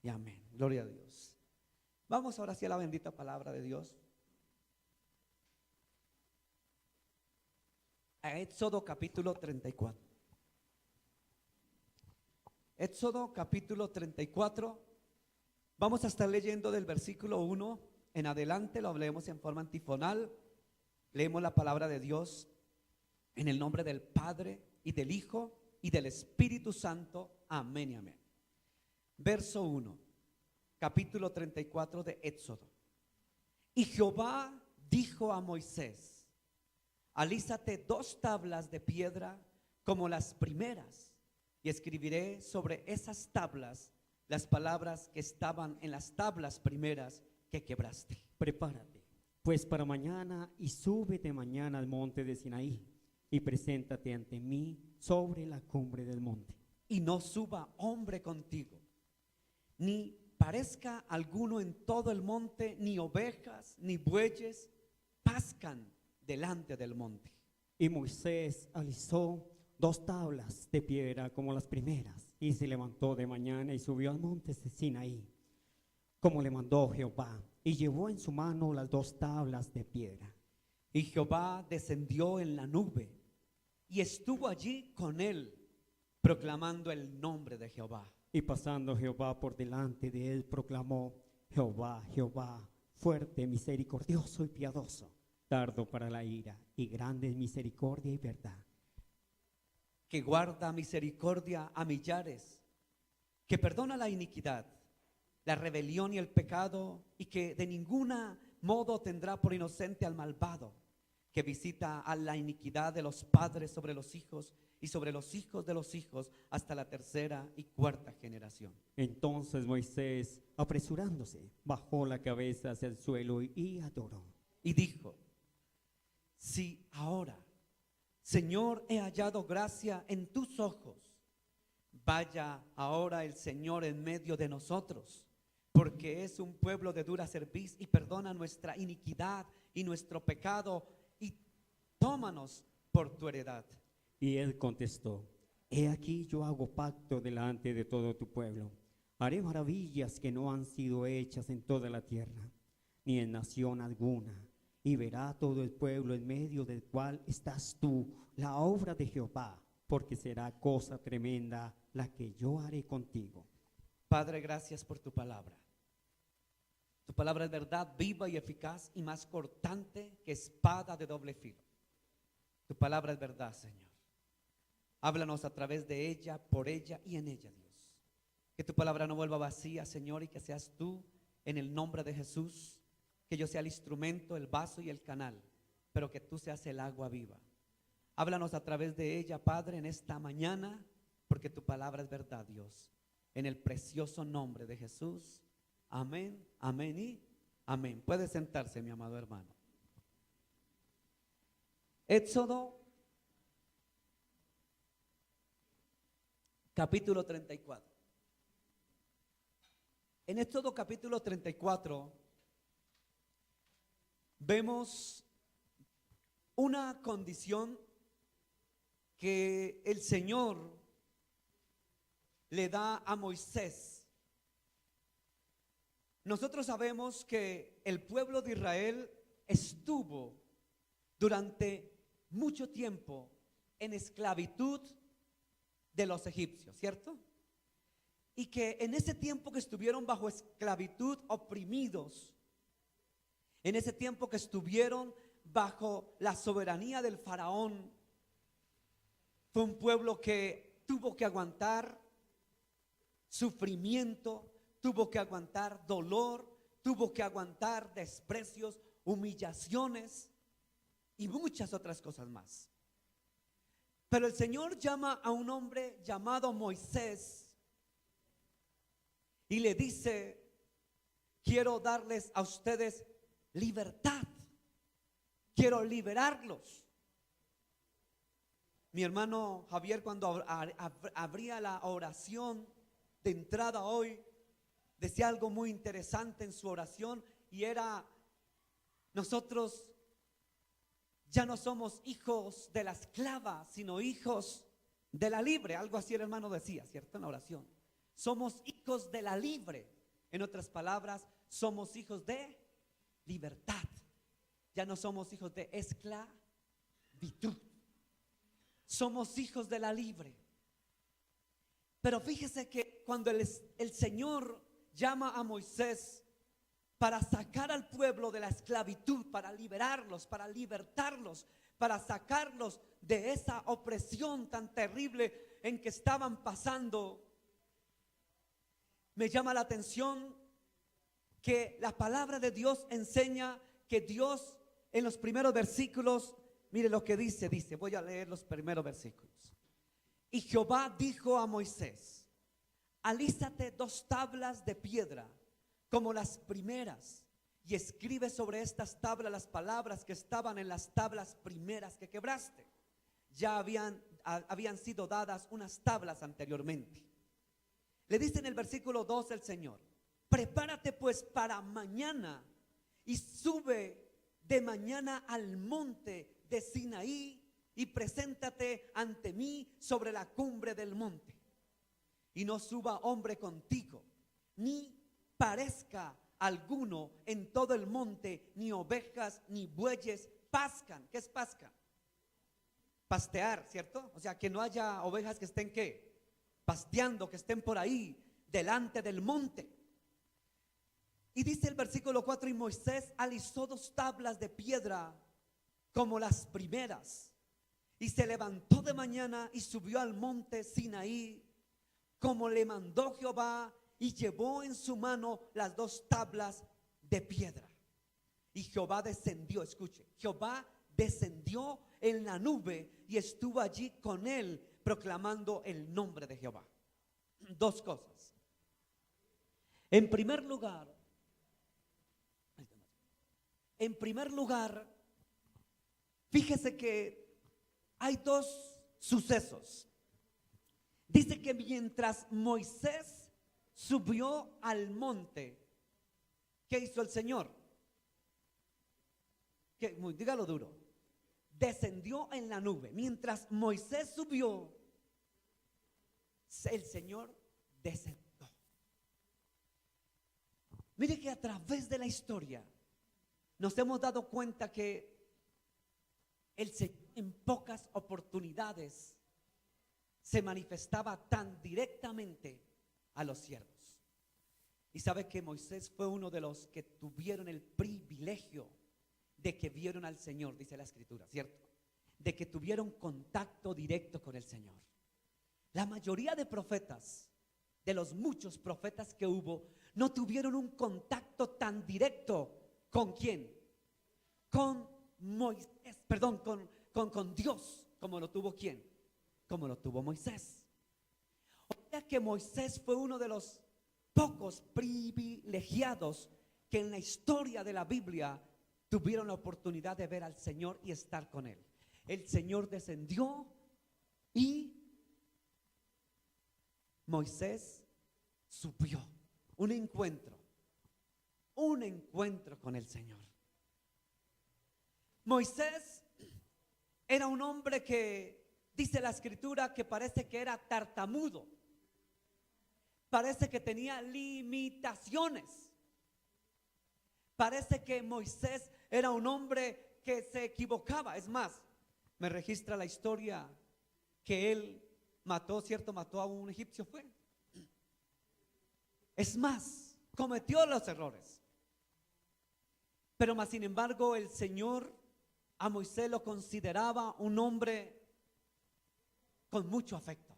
y amén. Gloria a Dios. Vamos ahora sí a la bendita palabra de Dios. A Éxodo capítulo 34. Éxodo capítulo 34. Vamos a estar leyendo del versículo 1 en adelante, lo leemos en forma antifonal. Leemos la palabra de Dios en el nombre del Padre y del Hijo y del Espíritu Santo. Amén y amén. Verso 1, capítulo 34 de Éxodo. Y Jehová dijo a Moisés: alízate 2 tablas de piedra como las primeras, y escribiré sobre esas tablas las palabras que estaban en las tablas primeras que quebraste. Prepárate, pues para mañana, y súbete mañana al monte de Sinaí, y preséntate ante mí sobre la cumbre del monte. Y no suba hombre contigo, ni parezca alguno en todo el monte, ni ovejas, ni bueyes pascan delante del monte. Y Moisés alisó 2 tablas de piedra como las primeras, y se levantó de mañana y subió al monte de Sinaí, como le mandó Jehová, y llevó en su mano las 2 tablas de piedra. Y Jehová descendió en la nube y estuvo allí con él, proclamando el nombre de Jehová. Y pasando Jehová por delante de él, proclamó: Jehová, Jehová, fuerte, misericordioso y piadoso, tardo para la ira, y grande en misericordia y verdad, que guarda misericordia a millares, que perdona la iniquidad, la rebelión y el pecado, y que de ninguna modo tendrá por inocente al malvado, que visita a la iniquidad de los padres sobre los hijos y sobre los hijos de los hijos hasta la 3ª y 4ª generación. Entonces Moisés, apresurándose, bajó la cabeza hacia el suelo y adoró. Y dijo: si ahora, Señor, he hallado gracia en tus ojos, vaya ahora el Señor en medio de nosotros, porque es un pueblo de dura cerviz, y perdona nuestra iniquidad y nuestro pecado, y tómanos por tu heredad. Y él contestó: he aquí, yo hago pacto delante de todo tu pueblo. Haré maravillas que no han sido hechas en toda la tierra, ni en nación alguna. Y verá todo el pueblo en medio del cual estás tú la obra de Jehová, porque será cosa tremenda la que yo haré contigo. Padre, gracias por tu palabra. Tu palabra es verdad viva y eficaz, y más cortante que espada de doble filo. Tu palabra es verdad, Señor. Háblanos a través de ella, por ella y en ella, Dios. Que tu palabra no vuelva vacía, Señor, y que seas tú, en el nombre de Jesús, que yo sea el instrumento, el vaso y el canal, pero que tú seas el agua viva. Háblanos a través de ella, Padre, en esta mañana, porque tu palabra es verdad, Dios. En el precioso nombre de Jesús. Amén, amén y amén. Puede sentarse, mi amado hermano. Éxodo capítulo 34. En Éxodo capítulo 34 vemos una condición que el Señor le da a Moisés. Nosotros sabemos que el pueblo de Israel estuvo durante mucho tiempo en esclavitud de los egipcios, ¿cierto? Y que en ese tiempo que estuvieron bajo esclavitud, oprimidos, en ese tiempo que estuvieron bajo la soberanía del faraón, fue un pueblo que tuvo que aguantar sufrimiento, tuvo que aguantar dolor, tuvo que aguantar desprecios, humillaciones y muchas otras cosas más. Pero el Señor llama a un hombre llamado Moisés y le dice: quiero darles a ustedes libertad, quiero liberarlos. Mi hermano Javier, cuando abría la oración de entrada hoy, decía algo muy interesante en su oración, y era: nosotros ya no somos hijos de la esclava, sino hijos de la libre. Algo así el hermano decía, ¿cierto? En la oración. somos hijos de la libre. En otras palabras, somos hijos de libertad. Ya no somos hijos de esclavitud. Somos hijos de la libre. Pero fíjese que cuando el Señor llama a Moisés para sacar al pueblo de la esclavitud, para liberarlos, para libertarlos, para sacarlos de esa opresión tan terrible en que estaban pasando, me llama la atención que la palabra de Dios enseña que Dios en los primeros versículos, mire lo que dice, voy a leer los primeros versículos. Y Jehová dijo a Moisés: alízate 2 tablas de piedra como las primeras, y escribe sobre estas tablas las palabras que estaban en las tablas primeras que quebraste. Ya habían sido dadas unas tablas anteriormente. Le dice en el versículo 2 el Señor: prepárate pues para mañana y sube de mañana al monte de Sinaí y preséntate ante mí sobre la cumbre del monte. Y no suba hombre contigo, ni parezca alguno en todo el monte, ni ovejas ni bueyes pascan. ¿Qué es pasca? Pastear, ¿cierto? O sea, que no haya ovejas que estén ¿qué? Pasteando, que estén por ahí delante del monte. Y dice el versículo 4: y Moisés alisó 2 tablas de piedra como las primeras, y se levantó de mañana y subió al monte Sinaí como le mandó Jehová, y llevó en su mano las 2 tablas de piedra. Y Jehová descendió, escuche, Jehová descendió en la nube y estuvo allí con él, proclamando el nombre de Jehová. 2 cosas. En primer lugar, fíjese que hay 2 sucesos. Dice que mientras Moisés subió al monte, ¿qué hizo el Señor? Dígalo duro. Descendió en la nube. Mientras Moisés subió, el Señor descendió. Mire que a través de la historia nos hemos dado cuenta que el Señor en pocas oportunidades se manifestaba tan directamente a los siervos. Y sabe que Moisés fue uno de los que tuvieron el privilegio de que vieron al Señor, dice la Escritura, ¿cierto? De que tuvieron contacto directo con el Señor. La mayoría de profetas, de los muchos profetas que hubo, no tuvieron un contacto tan directo. ¿Con quién? Con Moisés, perdón, con Dios, como lo tuvo ¿quién? Como lo tuvo Moisés. O sea que Moisés fue uno de los pocos privilegiados que en la historia de la Biblia tuvieron la oportunidad de ver al Señor y estar con él. El Señor descendió y Moisés subió. Un encuentro con el Señor. Moisés era un hombre que dice la Escritura que parece que era tartamudo. Parece que tenía limitaciones. Parece que Moisés era un hombre que se equivocaba. Es más, me registra la historia que él mató a un egipcio, fue. Es más, cometió los errores. Pero más sin embargo, el Señor a Moisés lo consideraba un hombre con mucho afecto.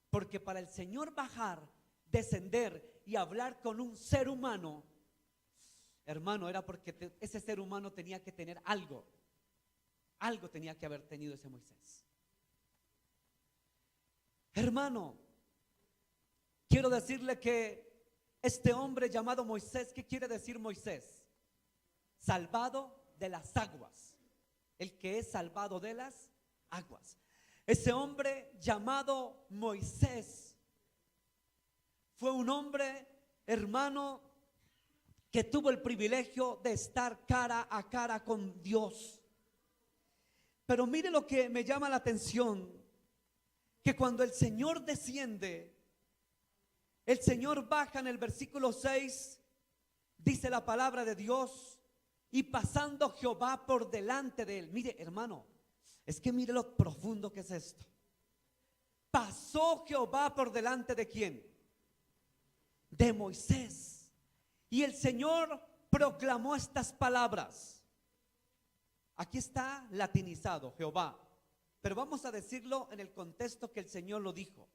Porque para el Señor bajar, descender y hablar con un ser humano, hermano, era porque ese ser humano tenía que tener algo. Algo tenía que haber tenido ese Moisés. Hermano, quiero decirle que este hombre llamado Moisés, ¿qué quiere decir Moisés? Salvado de las aguas. El que es salvado de las aguas. Ese hombre llamado Moisés fue un hombre, hermano, que tuvo el privilegio de estar cara a cara con Dios. Pero mire lo que me llama la atención, que cuando el Señor desciende, El Señor baja en el versículo 6, dice la palabra de Dios, y pasando Jehová por delante de él. Mire, hermano, es que mire lo profundo que es esto. Pasó Jehová por delante de ¿quién? De Moisés. Y el Señor proclamó estas palabras. Aquí está latinizado Jehová, pero vamos a decirlo en el contexto que el Señor lo dijo.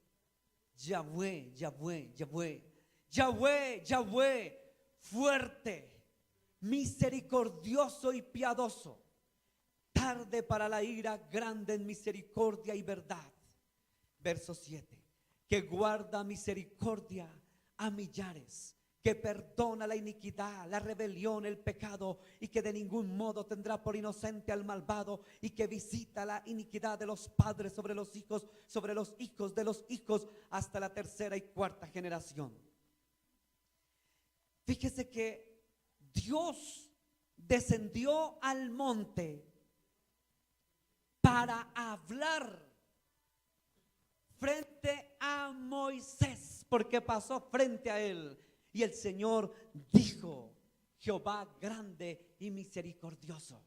Yahweh, Yahweh, Yahweh, Yahweh, Yahweh, fuerte, misericordioso y piadoso, tarde para la ira, grande en misericordia y verdad. Verso 7, que guarda misericordia a millares, que perdona la iniquidad, la rebelión, el pecado, y que de ningún modo tendrá por inocente al malvado, y que visita la iniquidad de los padres sobre los hijos de los hijos, hasta la tercera y cuarta generación. Fíjese que Dios descendió al monte para hablar frente a Moisés, porque pasó frente a él. Y el Señor dijo: Jehová grande y misericordioso.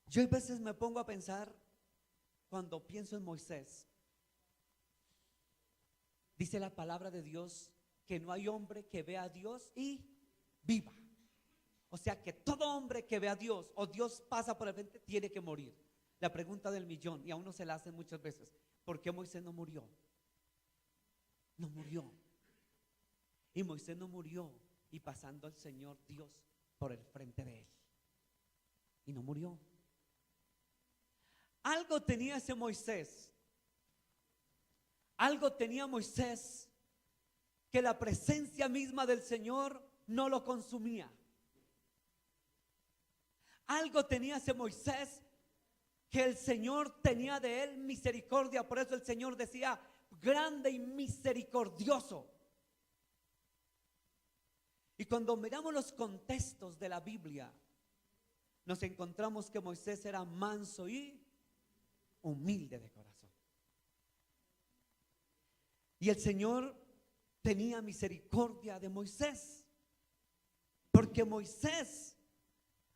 Yo a veces me pongo a pensar, cuando pienso en Moisés, dice la palabra de Dios que no hay hombre que vea a Dios y viva. O sea que todo hombre que ve a Dios o Dios pasa por el frente tiene que morir. La pregunta del millón, y a uno se la hacen muchas veces: ¿por qué Moisés no murió? No murió. Y Moisés no murió, y pasando el Señor Dios por el frente de él, y no murió. Algo tenía ese Moisés, algo tenía Moisés, que la presencia misma del Señor no lo consumía. Algo tenía ese Moisés, que el Señor tenía de él misericordia. Por eso el Señor decía: grande y misericordioso. Y cuando miramos los contextos de la Biblia, nos encontramos que Moisés era manso y humilde de corazón. Y el Señor tenía misericordia de Moisés, porque Moisés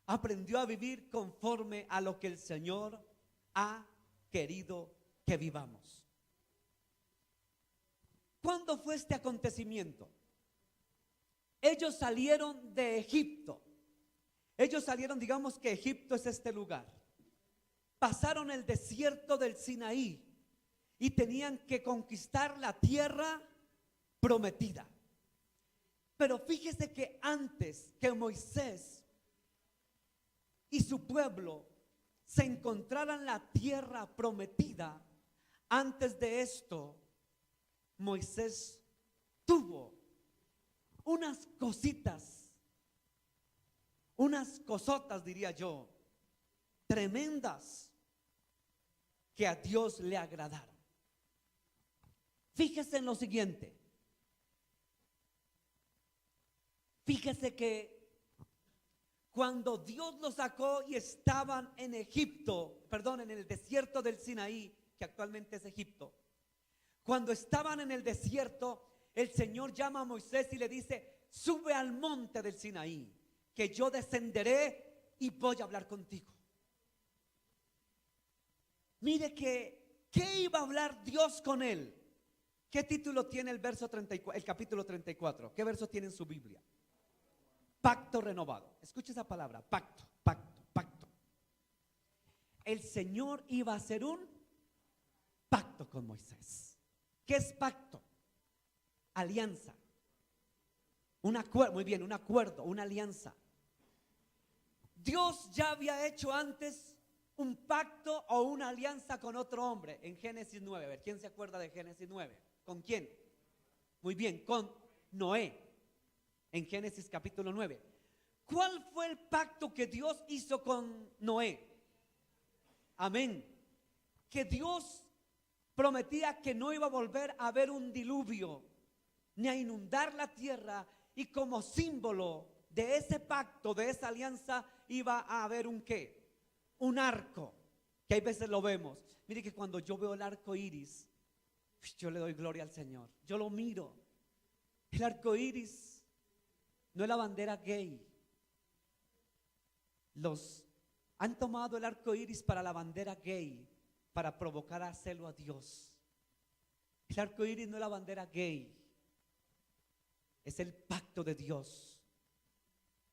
aprendió a vivir conforme a lo que el Señor ha querido que vivamos. ¿Cuándo fue este acontecimiento? Ellos salieron de Egipto. Ellos salieron, digamos que Egipto es este lugar. Pasaron el desierto del Sinaí y tenían que conquistar la tierra prometida. Pero fíjese que antes que Moisés y su pueblo se encontraran en la tierra prometida, antes de esto, Moisés tuvo unas cositas, unas cosotas, diría yo, tremendas, que a Dios le agradaron. Fíjese en lo siguiente. Fíjese que cuando Dios los sacó y estaban en Egipto, perdón, en el desierto del Sinaí, que actualmente es Egipto, cuando estaban en el desierto, el Señor llama a Moisés y le dice: sube al monte del Sinaí, que yo descenderé y voy a hablar contigo. Mire que, ¿qué iba a hablar Dios con él? ¿Qué título tiene el verso 34, el capítulo 34? ¿Qué verso tiene en su Biblia? Pacto renovado. Escuche esa palabra: pacto, pacto, pacto. El Señor iba a hacer un pacto con Moisés. ¿Qué es pacto? Alianza. Un acuerdo, muy bien, un acuerdo, una alianza. Dios ya había hecho antes un pacto o una alianza con otro hombre en Génesis 9. A ver, ¿quién se acuerda de Génesis 9? ¿Con quién? Muy bien, con Noé. En Génesis capítulo 9. ¿Cuál fue el pacto que Dios hizo con Noé? Amén. Que Dios prometía que no iba a volver a haber un diluvio ni a inundar la tierra, y como símbolo de ese pacto, de esa alianza, iba a haber un ¿qué? Un arco, que hay veces lo vemos. Mire que cuando yo veo el arco iris, yo le doy gloria al Señor. Yo lo miro. El arco iris no es la bandera gay. Los han tomado el arco iris para la bandera gay, para provocar a celo a Dios. El arco iris no es la bandera gay, es el pacto de Dios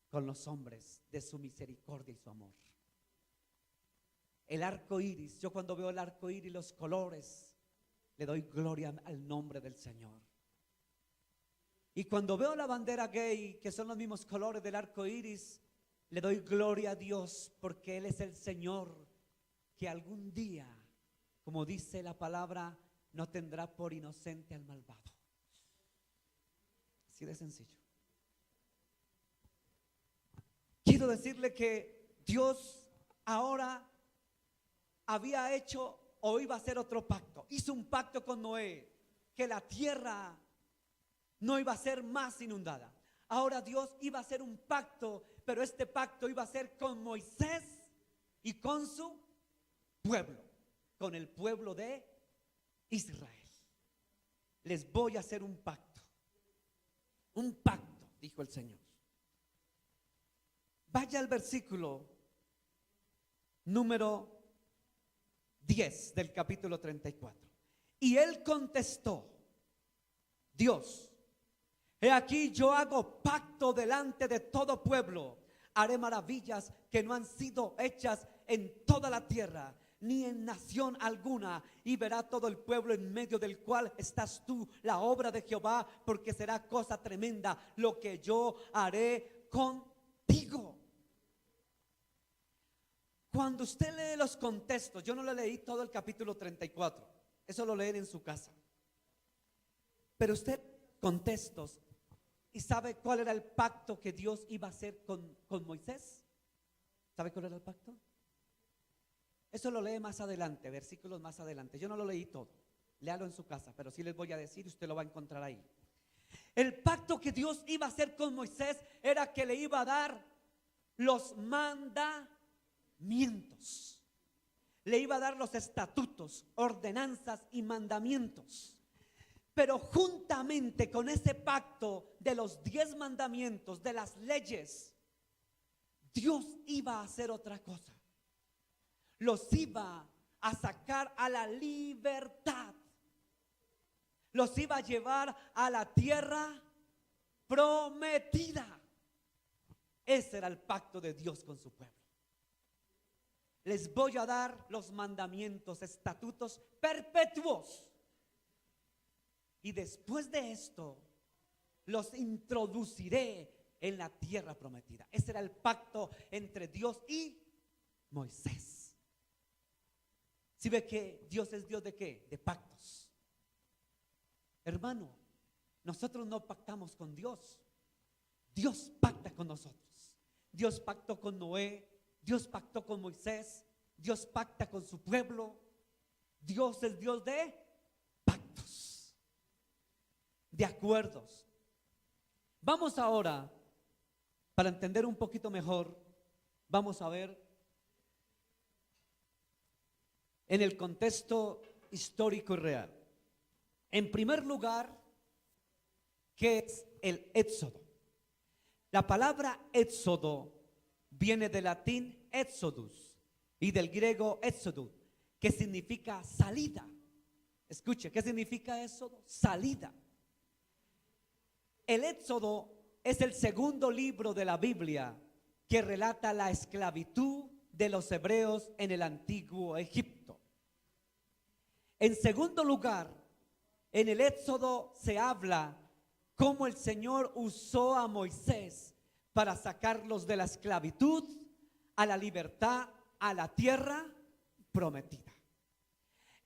con los hombres, de su misericordia y su amor. El arco iris, yo cuando veo el arco iris, los colores, le doy gloria al nombre del Señor. Y cuando veo la bandera gay, que son los mismos colores del arco iris, le doy gloria a Dios, porque Él es el Señor que algún día, como dice la palabra, no tendrá por inocente al malvado. Así de sencillo. Quiero decirle que Dios ahora había hecho o iba a hacer otro pacto. Hizo un pacto con Noé, que la tierra no iba a ser más inundada. Ahora Dios iba a hacer un pacto, pero este pacto iba a ser con Moisés y con su pueblo, con el pueblo de Israel. Les voy a hacer un pacto, dijo el Señor. Vaya al versículo número 10 del capítulo 34. Y él contestó, Dios: he aquí yo hago pacto delante de todo pueblo, haré maravillas que no han sido hechas en toda la tierra, ni en nación alguna, y verá todo el pueblo en medio del cual estás tú la obra de Jehová, porque será cosa tremenda lo que yo haré contigo. Cuando usted lee los contextos, yo no le leí todo el capítulo 34, eso lo leen en su casa, pero usted contextos y sabe cuál era el pacto que Dios iba a hacer con Moisés. ¿Sabe cuál era el pacto? Eso lo lee más adelante, versículos más adelante. Yo no lo leí todo, léalo en su casa, pero sí les voy a decir, usted lo va a encontrar ahí. El pacto que Dios iba a hacer con Moisés era que le iba a dar los mandamientos, le iba a dar los estatutos, ordenanzas y mandamientos. Pero juntamente con ese pacto de los 10 mandamientos, de las leyes, Dios iba a hacer otra cosa. Los iba a sacar a la libertad. Los iba a llevar a la tierra prometida. Ese era el pacto de Dios con su pueblo. Les voy a dar los mandamientos, estatutos perpetuos. Y después de esto, los introduciré en la tierra prometida. Ese era el pacto entre Dios y Moisés. ¿Sí ve que Dios es Dios de qué? De pactos. Hermano, nosotros no pactamos con Dios. Dios pacta con nosotros. Dios pactó con Noé, Dios pactó con Moisés, Dios pacta con su pueblo. Dios es Dios de pactos, de acuerdos. Vamos ahora, para entender un poquito mejor, vamos a ver en el contexto histórico y real. En primer lugar, ¿qué es el éxodo? La palabra éxodo viene del latín exodus y del griego éxodo, que significa salida. Escuche, ¿qué significa éxodo? Salida. El éxodo es el segundo libro de la Biblia que relata la esclavitud de los hebreos en el antiguo Egipto. En segundo lugar, en el éxodo se habla cómo el Señor usó a Moisés para sacarlos de la esclavitud a la libertad, a la tierra prometida.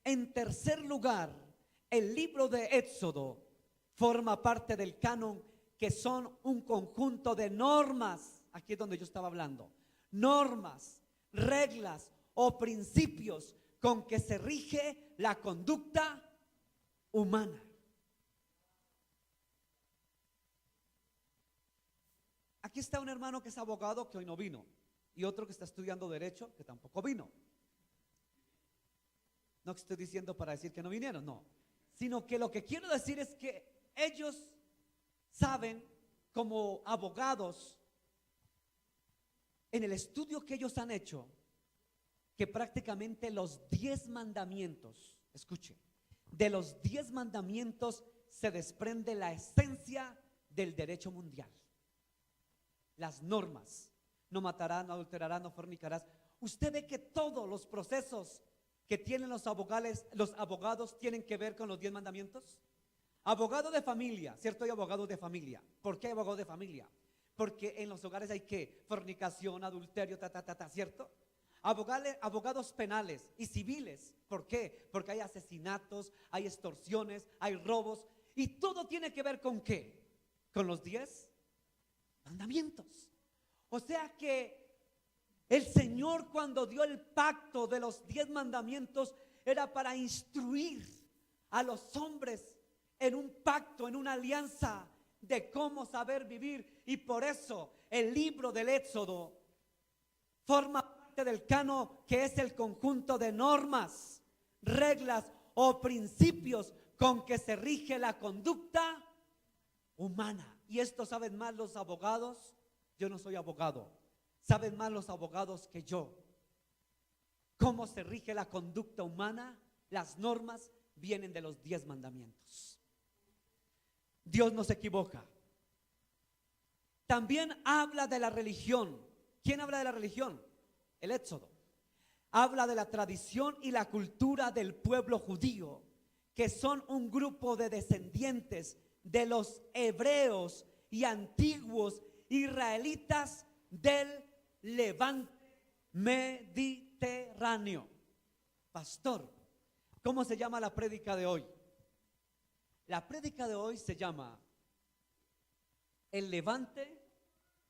En tercer lugar, el libro de Éxodo forma parte del canon, que son un conjunto de normas. Aquí es donde yo estaba hablando. Normas, reglas o principios con que se rige la conducta humana. Aquí está un hermano que es abogado, que hoy no vino, y otro que está estudiando derecho, que tampoco vino. No estoy diciendo para decir que no vinieron, no. sino que lo que quiero decir es que ellos saben, como abogados, en el estudio que ellos han hecho, que prácticamente los 10 mandamientos, escuche, de los 10 mandamientos se desprende la esencia del derecho mundial. Las normas: no matarás, no adulterarás, no fornicarás. Usted ve que todos los procesos que tienen los abogados tienen que ver con los 10 mandamientos. Abogado de familia, ¿cierto? Hay abogados de familia. ¿Por qué hay abogados de familia? Porque en los hogares hay que fornicación, adulterio, ¿cierto? Abogados penales y civiles. ¿Por qué? Porque hay asesinatos, hay extorsiones, hay robos, y todo tiene que ver ¿con qué? Con los 10 mandamientos. O sea que el Señor, cuando dio el pacto de los 10 mandamientos, era para instruir a los hombres en un pacto, en una alianza de cómo saber vivir. Y por eso el libro del Éxodo forma parte del canon, que es el conjunto de normas, reglas o principios con que se rige la conducta humana. Y esto saben más los abogados. Yo no soy abogado. Saben más los abogados que yo. Cómo se rige la conducta humana. Las normas vienen de los 10 mandamientos. Dios no se equivoca. También habla de la religión. ¿Quién habla de la religión? El Éxodo. Habla de la tradición y la cultura del pueblo judío, que son un grupo de descendientes de los hebreos y antiguos israelitas del levante mediterráneo. Pastor, ¿cómo se llama la prédica de hoy? La prédica de hoy se llama el levante,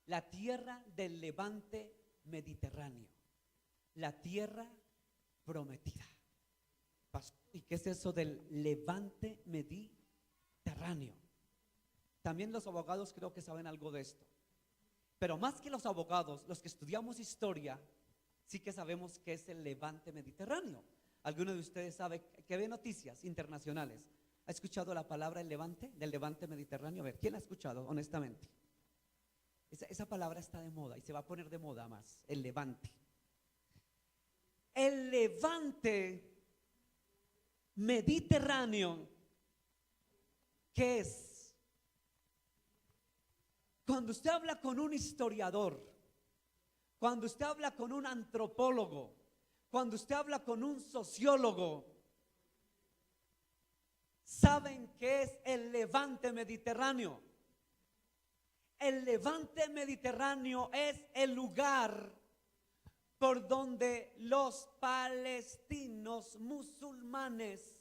la tierra del levante mediterráneo, la tierra prometida. Pastor, ¿y qué es eso del levante mediterráneo? También los abogados creo que saben algo de esto. Pero más que los abogados, los que estudiamos historia, sí que sabemos qué es el levante mediterráneo. ¿Alguno de ustedes sabe que ve noticias internacionales? ¿Ha escuchado la palabra el levante, del levante mediterráneo? A ver, ¿quién ha escuchado honestamente? Esa palabra está de moda y se va a poner de moda más, el levante. El levante mediterráneo, ¿qué es? Cuando usted habla con un historiador, cuando usted habla con un antropólogo, cuando usted habla con un sociólogo, ¿saben qué es el levante mediterráneo? El levante mediterráneo es el lugar por donde los palestinos musulmanes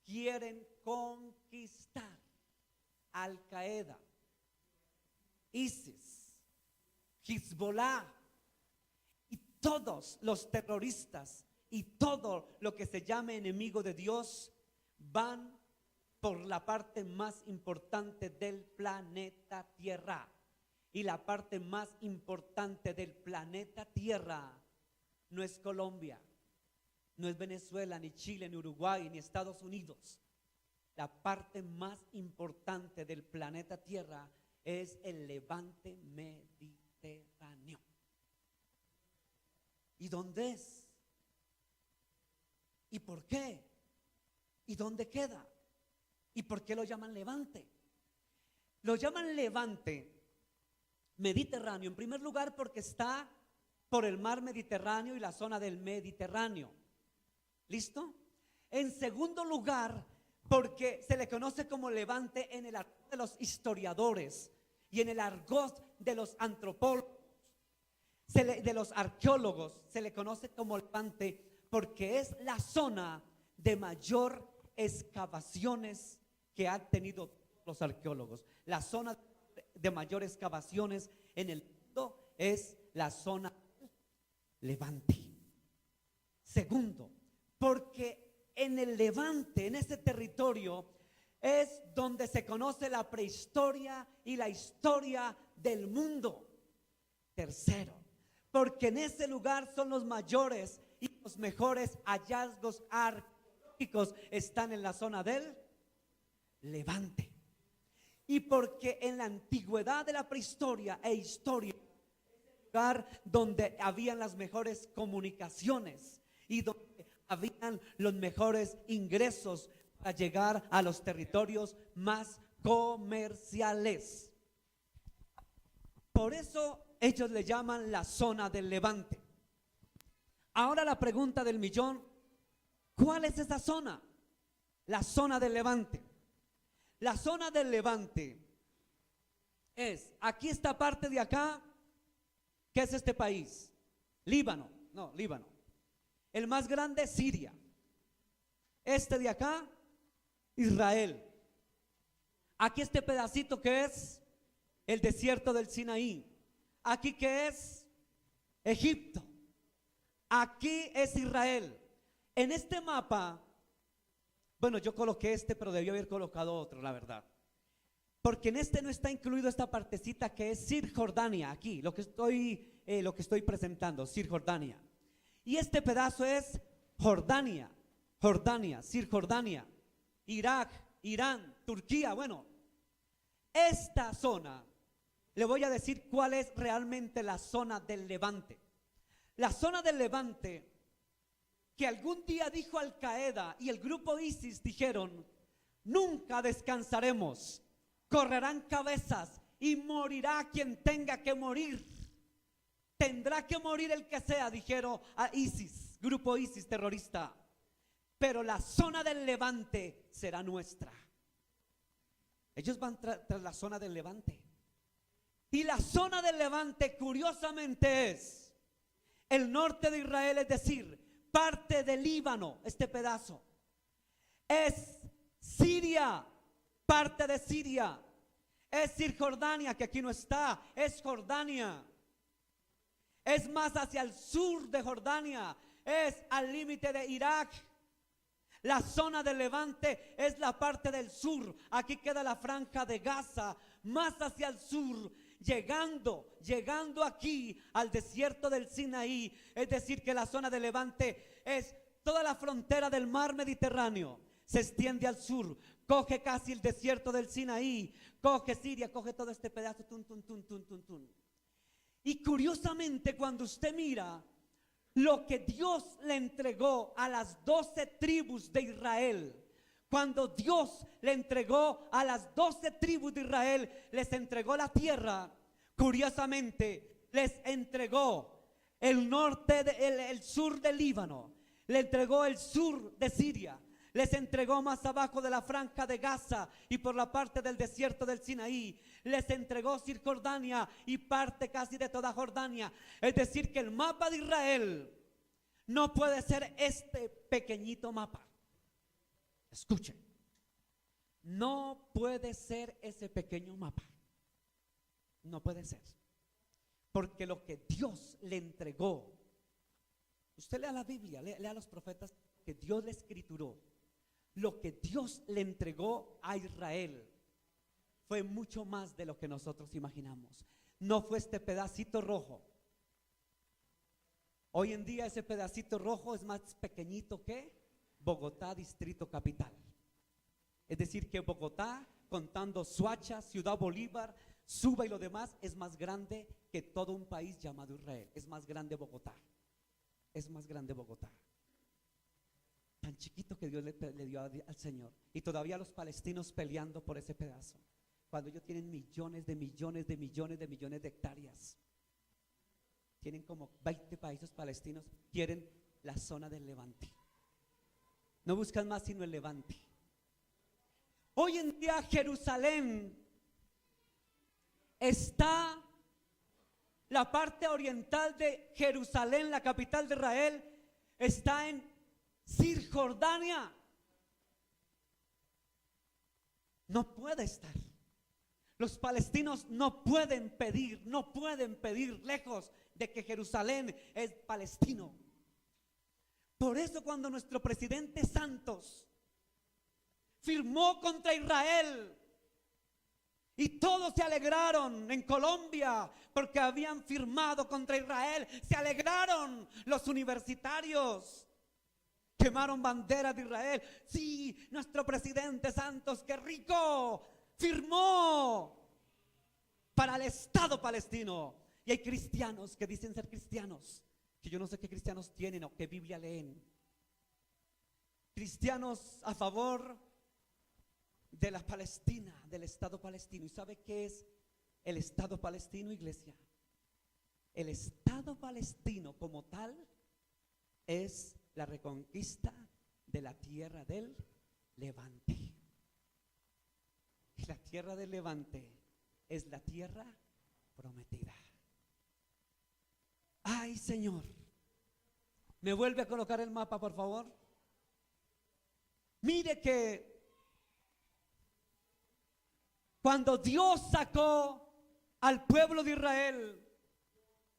quieren conquistar. Al Qaeda, ISIS, Hezbollah y todos los terroristas y todo lo que se llame enemigo de Dios van por la parte más importante del planeta Tierra. Y la parte más importante del planeta Tierra no es Colombia, no es Venezuela, ni Chile, ni Uruguay, ni Estados Unidos. La parte más importante del planeta Tierra es el levante mediterráneo. ¿Y dónde es? ¿Y por qué? ¿Y dónde queda? ¿Y por qué lo llaman levante? Lo llaman levante mediterráneo, en primer lugar, porque está por el mar Mediterráneo y la zona del Mediterráneo. ¿Listo? En segundo lugar, porque se le conoce como levante en el argot de los historiadores y en el argot de los antropólogos, de los arqueólogos, se le conoce como levante porque es la zona de mayor excavaciones que han tenido los arqueólogos. La zona de mayor excavaciones en el mundo es la zona levante. Segundo, porque en el levante, en ese territorio, es donde se conoce la prehistoria y la historia del mundo. Tercero, porque en ese lugar son los mayores y los mejores hallazgos arqueológicos tecnológicos están en la zona del Levante. Y porque en la antigüedad de la prehistoria e historia, lugar donde habían las mejores comunicaciones y donde habían los mejores ingresos para llegar a los territorios más comerciales. Por eso ellos le llaman la zona del Levante. Ahora la pregunta del millón: ¿cuál es esa zona? La zona del Levante. La zona del Levante es aquí, esta parte de acá. ¿Qué es este país? Líbano. No, Líbano. El más grande, Siria. Este de acá, Israel. Aquí este pedacito que es el desierto del Sinaí. Aquí que es Egipto. Aquí es Israel. En este mapa, bueno, yo coloqué este, pero debí haber colocado otro, la verdad. Porque en este no está incluido esta partecita que es Cisjordania, aquí, lo que estoy presentando, Cisjordania. Y este pedazo es Jordania, Cisjordania, Irak, Irán, Turquía. Bueno, esta zona, le voy a decir cuál es realmente la zona del Levante. La zona del Levante, que algún día dijo Al Qaeda y el grupo ISIS, dijeron: nunca descansaremos, correrán cabezas y morirá quien tenga que morir. Tendrá que morir el que sea, dijeron a ISIS, grupo ISIS terrorista. Pero la zona del Levante será nuestra. Ellos van tras la zona del Levante. Y la zona del Levante, curiosamente, es el norte de Israel, es decir, parte del Líbano, este pedazo. Es Siria, parte de Siria. Es Cisjordania, que aquí no está, es Jordania. Es más hacia el sur de Jordania, es al límite de Irak. La zona del Levante es la parte del sur. Aquí queda la franja de Gaza, más hacia el sur, llegando aquí al desierto del Sinaí. Es decir, que la zona del Levante es toda la frontera del mar Mediterráneo. Se extiende al sur, coge casi el desierto del Sinaí, coge Siria, coge todo este pedazo, Y curiosamente, cuando usted mira lo que Dios le entregó a las 12 tribus de Israel, cuando Dios le entregó a las 12 tribus de Israel, les entregó la tierra, curiosamente les entregó el norte, el sur del Líbano, le entregó el sur de Siria, les entregó más abajo de la franja de Gaza y por la parte del desierto del Sinaí, les entregó Cisjordania y parte casi de toda Jordania. Es decir, que el mapa de Israel no puede ser este pequeñito mapa. Escuchen, no puede ser ese pequeño mapa. No puede ser. Porque lo que Dios le entregó, usted lea la Biblia, lea los profetas, que Dios le escrituró. Lo que Dios le entregó a Israel fue mucho más de lo que nosotros imaginamos. No fue este pedacito rojo. Hoy en día ese pedacito rojo es más pequeñito que Bogotá, Distrito Capital. Es decir, que Bogotá, contando Soacha, Ciudad Bolívar, Suba y lo demás, es más grande que todo un país llamado Israel. Es más grande Bogotá. Es más grande Bogotá. Tan chiquito que Dios le dio al Señor. Y todavía los palestinos peleando por ese pedazo, cuando ellos tienen millones de hectáreas. Tienen como 20 países palestinos, quieren la zona del Levante. No buscan más sino el Levante. Hoy en día Jerusalén está, la parte oriental de Jerusalén, la capital de Israel, está en Cisjordania. No puede estar. Los palestinos no pueden pedir lejos de que Jerusalén es palestino. Por eso cuando nuestro presidente Santos firmó contra Israel y todos se alegraron en Colombia porque habían firmado contra Israel, se alegraron los universitarios. Quemaron banderas de Israel. Sí, nuestro presidente Santos, qué rico, firmó para el Estado palestino. Y hay cristianos que dicen ser cristianos, que yo no sé qué cristianos tienen o qué Biblia leen. Cristianos a favor de la Palestina, del Estado palestino. ¿Y sabe qué es el Estado palestino, iglesia? El Estado palestino como tal es la reconquista de la tierra del Levante. Y la tierra del Levante es la tierra prometida. Ay, Señor, ¿me vuelve a colocar el mapa, por favor? Mire que cuando Dios sacó al pueblo de Israel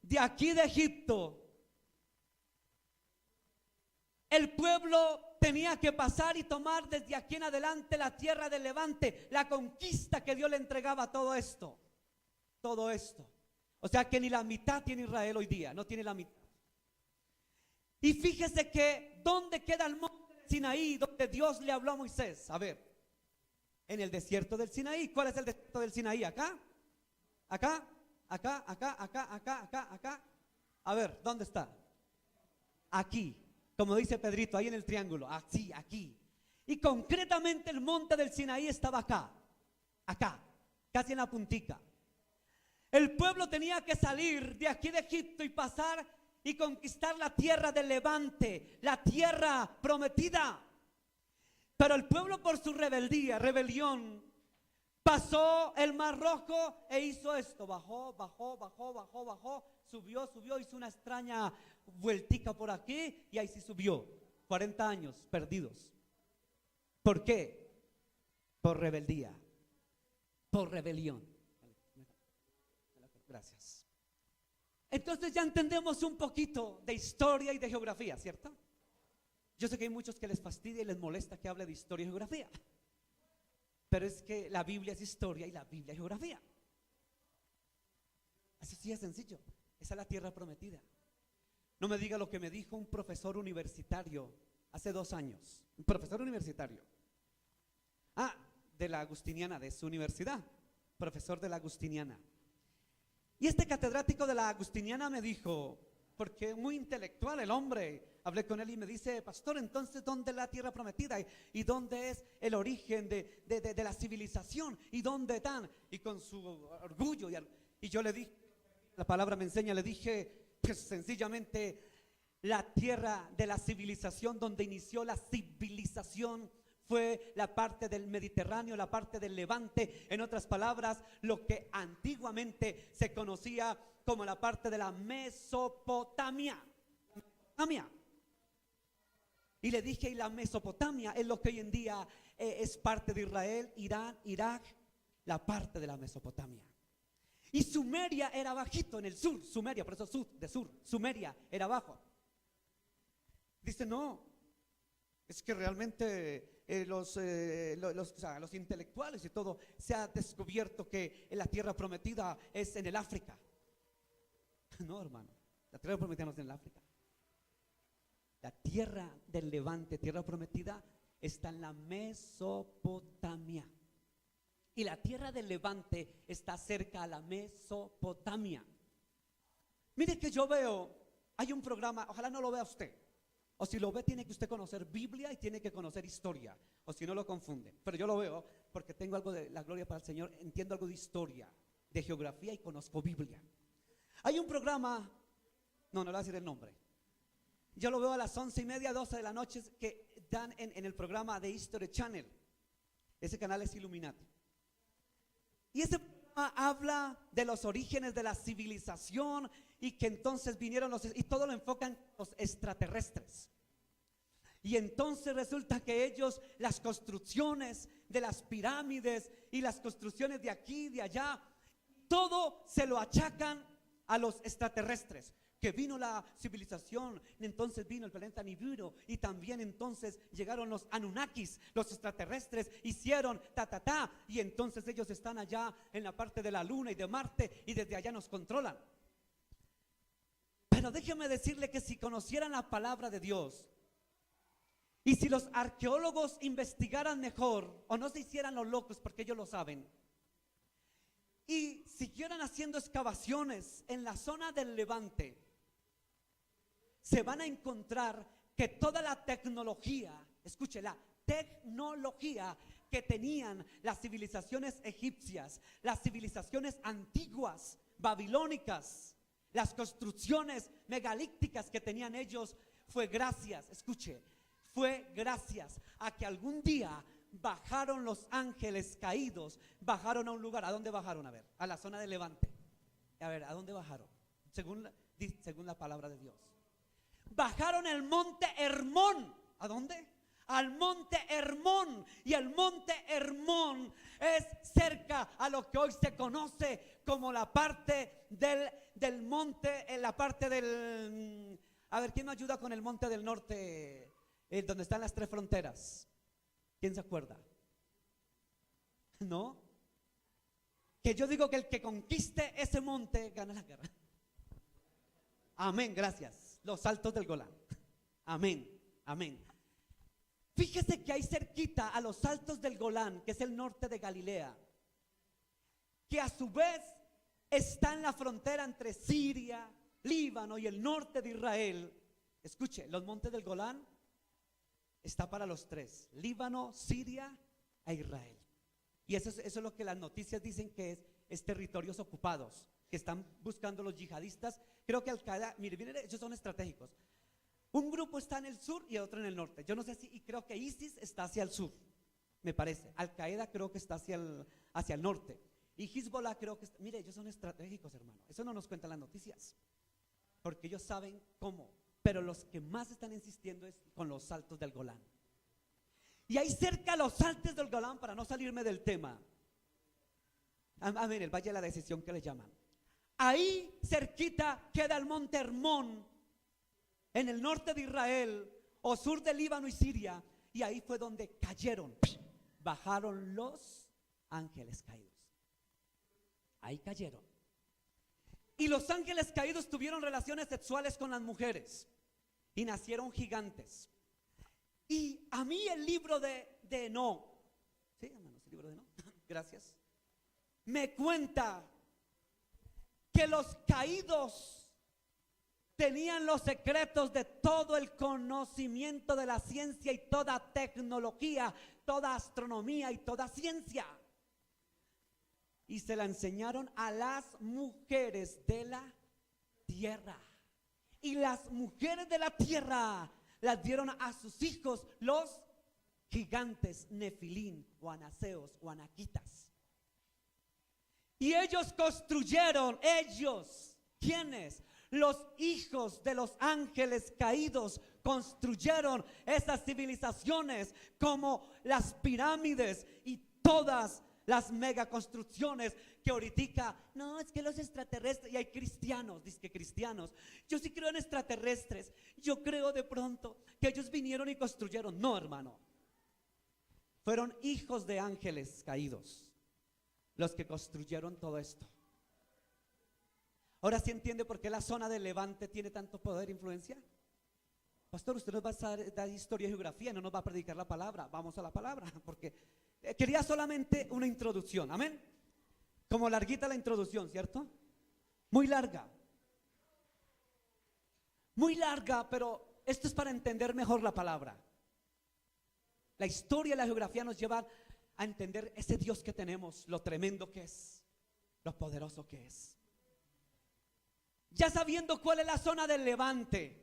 de aquí de Egipto, el pueblo tenía que pasar y tomar desde aquí en adelante la tierra del Levante, la conquista que Dios le entregaba a todo esto. Todo esto. O sea que ni la mitad tiene Israel hoy día, no tiene la mitad. Y fíjese que ¿dónde queda el monte de Sinaí, donde Dios le habló a Moisés? A ver, en el desierto del Sinaí. ¿Cuál es el desierto del Sinaí? ¿Acá? ¿Acá? ¿Acá? ¿Acá? ¿Acá? ¿Acá? ¿Acá? ¿Acá? A ver, ¿dónde está? Aquí. Como dice Pedrito, ahí en el triángulo, así, aquí. Y concretamente el monte del Sinaí estaba acá, acá, casi en la puntica. El pueblo tenía que salir de aquí de Egipto y pasar y conquistar la tierra del Levante, la tierra prometida. Pero el pueblo por su rebelión, pasó el Mar Rojo e hizo esto, bajó, subió, hizo una extraña vueltica por aquí y ahí sí subió. 40 años perdidos. ¿Por qué? Por rebeldía, por rebelión. Gracias. Entonces ya entendemos un poquito de historia y de geografía, ¿cierto? Yo sé que hay muchos que les fastidia y les molesta que hable de historia y geografía, pero es que la Biblia es historia y la Biblia es geografía. Así sí es sencillo. Esa es la tierra prometida. No me diga lo que me dijo un profesor universitario hace 2 años. Un profesor universitario. De la Agustiniana, de su universidad. Profesor de la Agustiniana. Y este catedrático de la Agustiniana me dijo, porque muy intelectual el hombre, hablé con él y me dice: pastor, entonces ¿dónde es la tierra prometida? ¿Y dónde es el origen de la civilización? ¿Y dónde están? Y con su orgullo, y yo le dije, la palabra me enseña, le dije, pues sencillamente la tierra de la civilización, donde inició la civilización, fue la parte del Mediterráneo, la parte del Levante. En otras palabras, lo que antiguamente se conocía como la parte de la Mesopotamia. Y le dije, y la Mesopotamia es lo que hoy en día es parte de Israel, Irán, Irak, la parte de la Mesopotamia. Y Sumeria era bajito en el sur, Sumeria, por eso sur, de sur, Sumeria era abajo. Dice, no, es que realmente los intelectuales y todo, se ha descubierto que la tierra prometida es en el África. No, hermano, la tierra prometida no es en el África. La tierra del Levante, tierra prometida, está en la Mesopotamia. Y la tierra del Levante está cerca a la Mesopotamia. Mire que yo veo, hay un programa, ojalá no lo vea usted, o si lo ve tiene que usted conocer Biblia y tiene que conocer historia, o si no lo confunde. Pero yo lo veo porque tengo algo de la gloria para el Señor, entiendo algo de historia, de geografía y conozco Biblia. Hay un programa, no le voy a decir el nombre, yo lo veo a las 11:30, 12 de la noche que dan en el programa de History Channel. Ese canal es Illuminati. Y ese programa habla de los orígenes de la civilización y que entonces vinieron y todo lo enfocan los extraterrestres. Y entonces resulta que ellos, las construcciones de las pirámides y las construcciones de aquí y de allá, todo se lo achacan a los extraterrestres. Que vino la civilización, entonces vino el planeta Nibiru, y también entonces llegaron los Anunnakis, los extraterrestres, hicieron y entonces ellos están allá en la parte de la luna y de Marte, y desde allá nos controlan. Pero déjeme decirle que si conocieran la palabra de Dios, Y si los arqueólogos investigaran mejor, o no se hicieran los locos porque ellos lo saben, y siguieran haciendo excavaciones en la zona del Levante, se van a encontrar que toda la tecnología, escuche, la tecnología que tenían las civilizaciones egipcias, las civilizaciones antiguas, babilónicas, las construcciones megalíticas que tenían ellos, fue gracias, escuche, fue gracias a que algún día bajaron los ángeles caídos, bajaron a un lugar. ¿A dónde bajaron? A ver, a la zona del Levante. A ver, ¿a dónde bajaron? Según la palabra de Dios. Bajaron el monte Hermón. ¿A dónde? Al monte Hermón. Y el monte Hermón es cerca a lo que hoy se conoce como la parte del monte, en la parte del... A ver, ¿quién me ayuda con el monte del norte? Donde están las tres fronteras. ¿Quién se acuerda? ¿No? Que yo digo que el que conquiste ese monte gana la guerra. Amén, gracias. Los altos del Golán. Amén, amén. Fíjese que hay cerquita a los altos del Golán, que es el norte de Galilea, que a su vez está en la frontera entre Siria, Líbano y el norte de Israel. Escuche, los montes del Golán está para los tres: Líbano, Siria e Israel. Y eso es lo que las noticias dicen que es territorios ocupados, que están buscando los yihadistas. Creo que Al-Qaeda, miren, ellos son estratégicos. Un grupo está en el sur y otro en el norte. Yo no sé si, y creo que ISIS está hacia el sur, me parece. Al-Qaeda creo que está hacia el norte. Y Hezbollah creo que está, mire, ellos son estratégicos, hermano. Eso no nos cuentan las noticias, porque ellos saben cómo. Pero los que más están insistiendo es con los altos del Golán. Y ahí cerca a los altos del Golán, para no salirme del tema, amén, el Valle de la Decisión que le llaman. Ahí cerquita queda el monte Hermón, en el norte de Israel, o sur de Líbano y Siria. Y ahí fue donde cayeron, bajaron los ángeles caídos. Ahí cayeron. Y los ángeles caídos tuvieron relaciones sexuales con las mujeres y nacieron gigantes. Y a mí el libro de Enoc, ¿sí, hermanos? El libro de Enoc, gracias, me cuenta que los caídos tenían los secretos de todo el conocimiento de la ciencia y toda tecnología, toda astronomía y toda ciencia. Y se la enseñaron a las mujeres de la tierra. Y las mujeres de la tierra las dieron a sus hijos, los gigantes, nefilín, o anaseos, o anaquitas. Y ellos construyeron, ¿quiénes? Los hijos de los ángeles caídos construyeron esas civilizaciones, como las pirámides y todas las megaconstrucciones que ahorita, no, es que los extraterrestres, y hay cristianos, dice que cristianos, yo sí creo en extraterrestres, yo creo de pronto que ellos vinieron y construyeron. No, hermano, fueron hijos de ángeles caídos los que construyeron todo esto. Ahora sí entiende por qué la zona del Levante tiene tanto poder e influencia. Pastor, usted nos va a dar historia y geografía, no nos va a predicar la palabra. Vamos a la palabra, porque quería solamente una introducción, amén. Como larguita la introducción, ¿cierto? Muy larga, pero esto es para entender mejor la palabra. La historia y la geografía nos llevan a entender ese Dios que tenemos, lo tremendo que es, lo poderoso que es. Ya sabiendo cuál es la zona del Levante,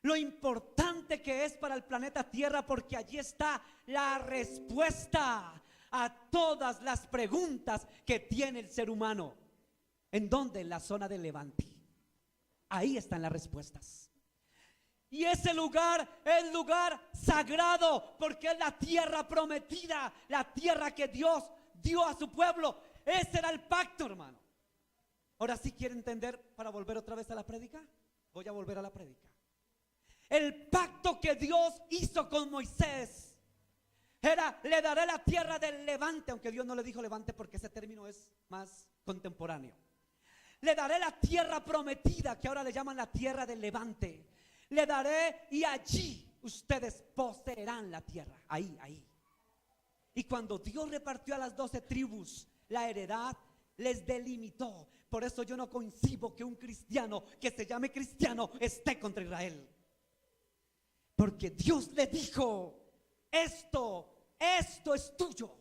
lo importante que es para el planeta Tierra, porque allí está la respuesta a todas las preguntas que tiene el ser humano. ¿En dónde? En la zona del Levante. Ahí están las respuestas. Y ese lugar es lugar sagrado, porque es la tierra prometida, la tierra que Dios dio a su pueblo. Ese era el pacto, hermano. Ahora sí quiere entender, para volver otra vez a la prédica. Voy a volver a la prédica. El pacto que Dios hizo con Moisés era: le daré la tierra del Levante, aunque Dios no le dijo Levante porque ese término es más contemporáneo. Le daré la tierra prometida, que ahora le llaman la tierra del Levante. Le daré, y allí ustedes poseerán la tierra. Ahí, ahí. Y cuando Dios repartió a las 12 tribus la heredad, les delimitó. Por eso yo no concibo que un cristiano que se llame cristiano esté contra Israel. Porque Dios le dijo, esto es tuyo.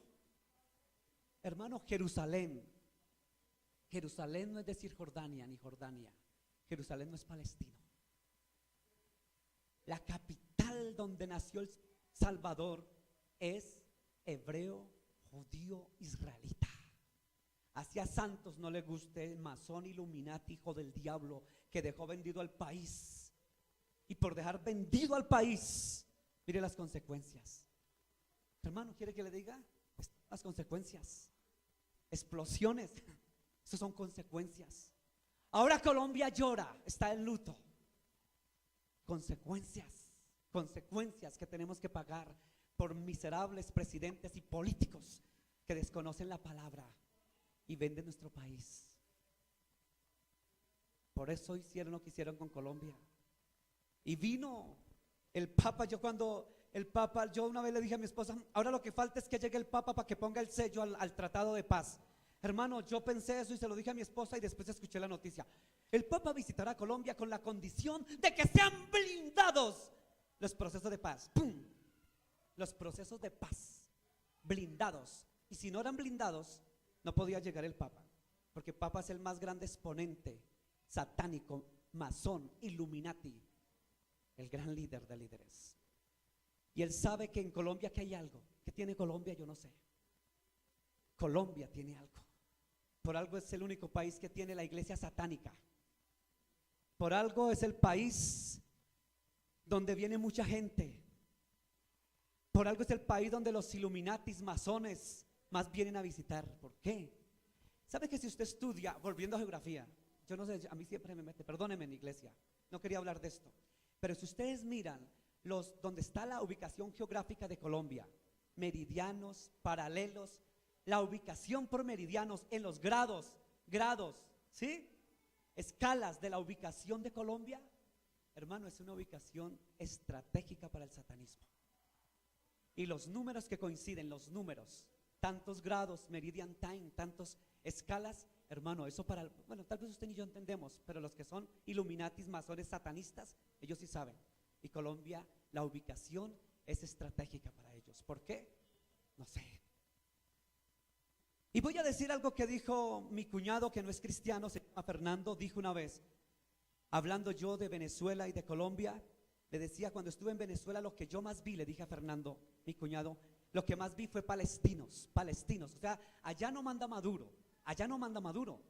Hermano, Jerusalén no es decir Jordania ni Jordania. Jerusalén no es Palestina. La capital donde nació el Salvador es hebreo, judío, israelita. Hacia santos no le guste, masón, Illuminati, hijo del diablo, que dejó vendido al país. Y por dejar vendido al país, mire las consecuencias. Hermano, ¿quiere que le diga? Las consecuencias. Explosiones. Esas son consecuencias. Ahora Colombia llora, está en luto. Consecuencias que tenemos que pagar por miserables presidentes y políticos que desconocen la palabra y venden nuestro país. Por eso hicieron lo que hicieron con Colombia. Y vino el Papa. Yo una vez le dije a mi esposa, ahora lo que falta es que llegue el Papa para que ponga el sello al tratado de paz. Hermano, yo pensé eso y se lo dije a mi esposa y después escuché la noticia. El Papa visitará Colombia con la condición de que sean blindados los procesos de paz. ¡Pum! Los procesos de paz, blindados. Y si no eran blindados, no podía llegar el Papa, porque Papa es el más grande exponente satánico, masón, Illuminati, el gran líder de líderes. Y él sabe que en Colombia que hay algo. ¿Qué tiene Colombia? Yo no sé. Colombia tiene algo. Por algo es el único país que tiene la iglesia satánica. Por algo es el país donde viene mucha gente. Por algo es el país donde los Illuminatis, masones, más vienen a visitar. ¿Por qué? ¿Sabe que si usted estudia, volviendo a geografía, yo no sé, a mí siempre me mete, perdónenme en iglesia, no quería hablar de esto, pero si ustedes miran donde está la ubicación geográfica de Colombia, meridianos, paralelos, la ubicación por meridianos en los grados, ¿sí? Escalas de la ubicación de Colombia, hermano, es una ubicación estratégica para el satanismo. Y los números que coinciden, tantos grados, meridian time, tantos escalas, hermano, eso bueno, tal vez usted ni yo entendemos, pero los que son Illuminatis, masones, satanistas, ellos sí saben. Y Colombia, la ubicación es estratégica para ellos. ¿Por qué? No sé. Y voy a decir algo que dijo mi cuñado, que no es cristiano, se llama Fernando, dijo una vez, hablando yo de Venezuela y de Colombia, le decía, cuando estuve en Venezuela, lo que yo más vi, le dije a Fernando, mi cuñado, lo que más vi fue palestinos, o sea, allá no manda Maduro,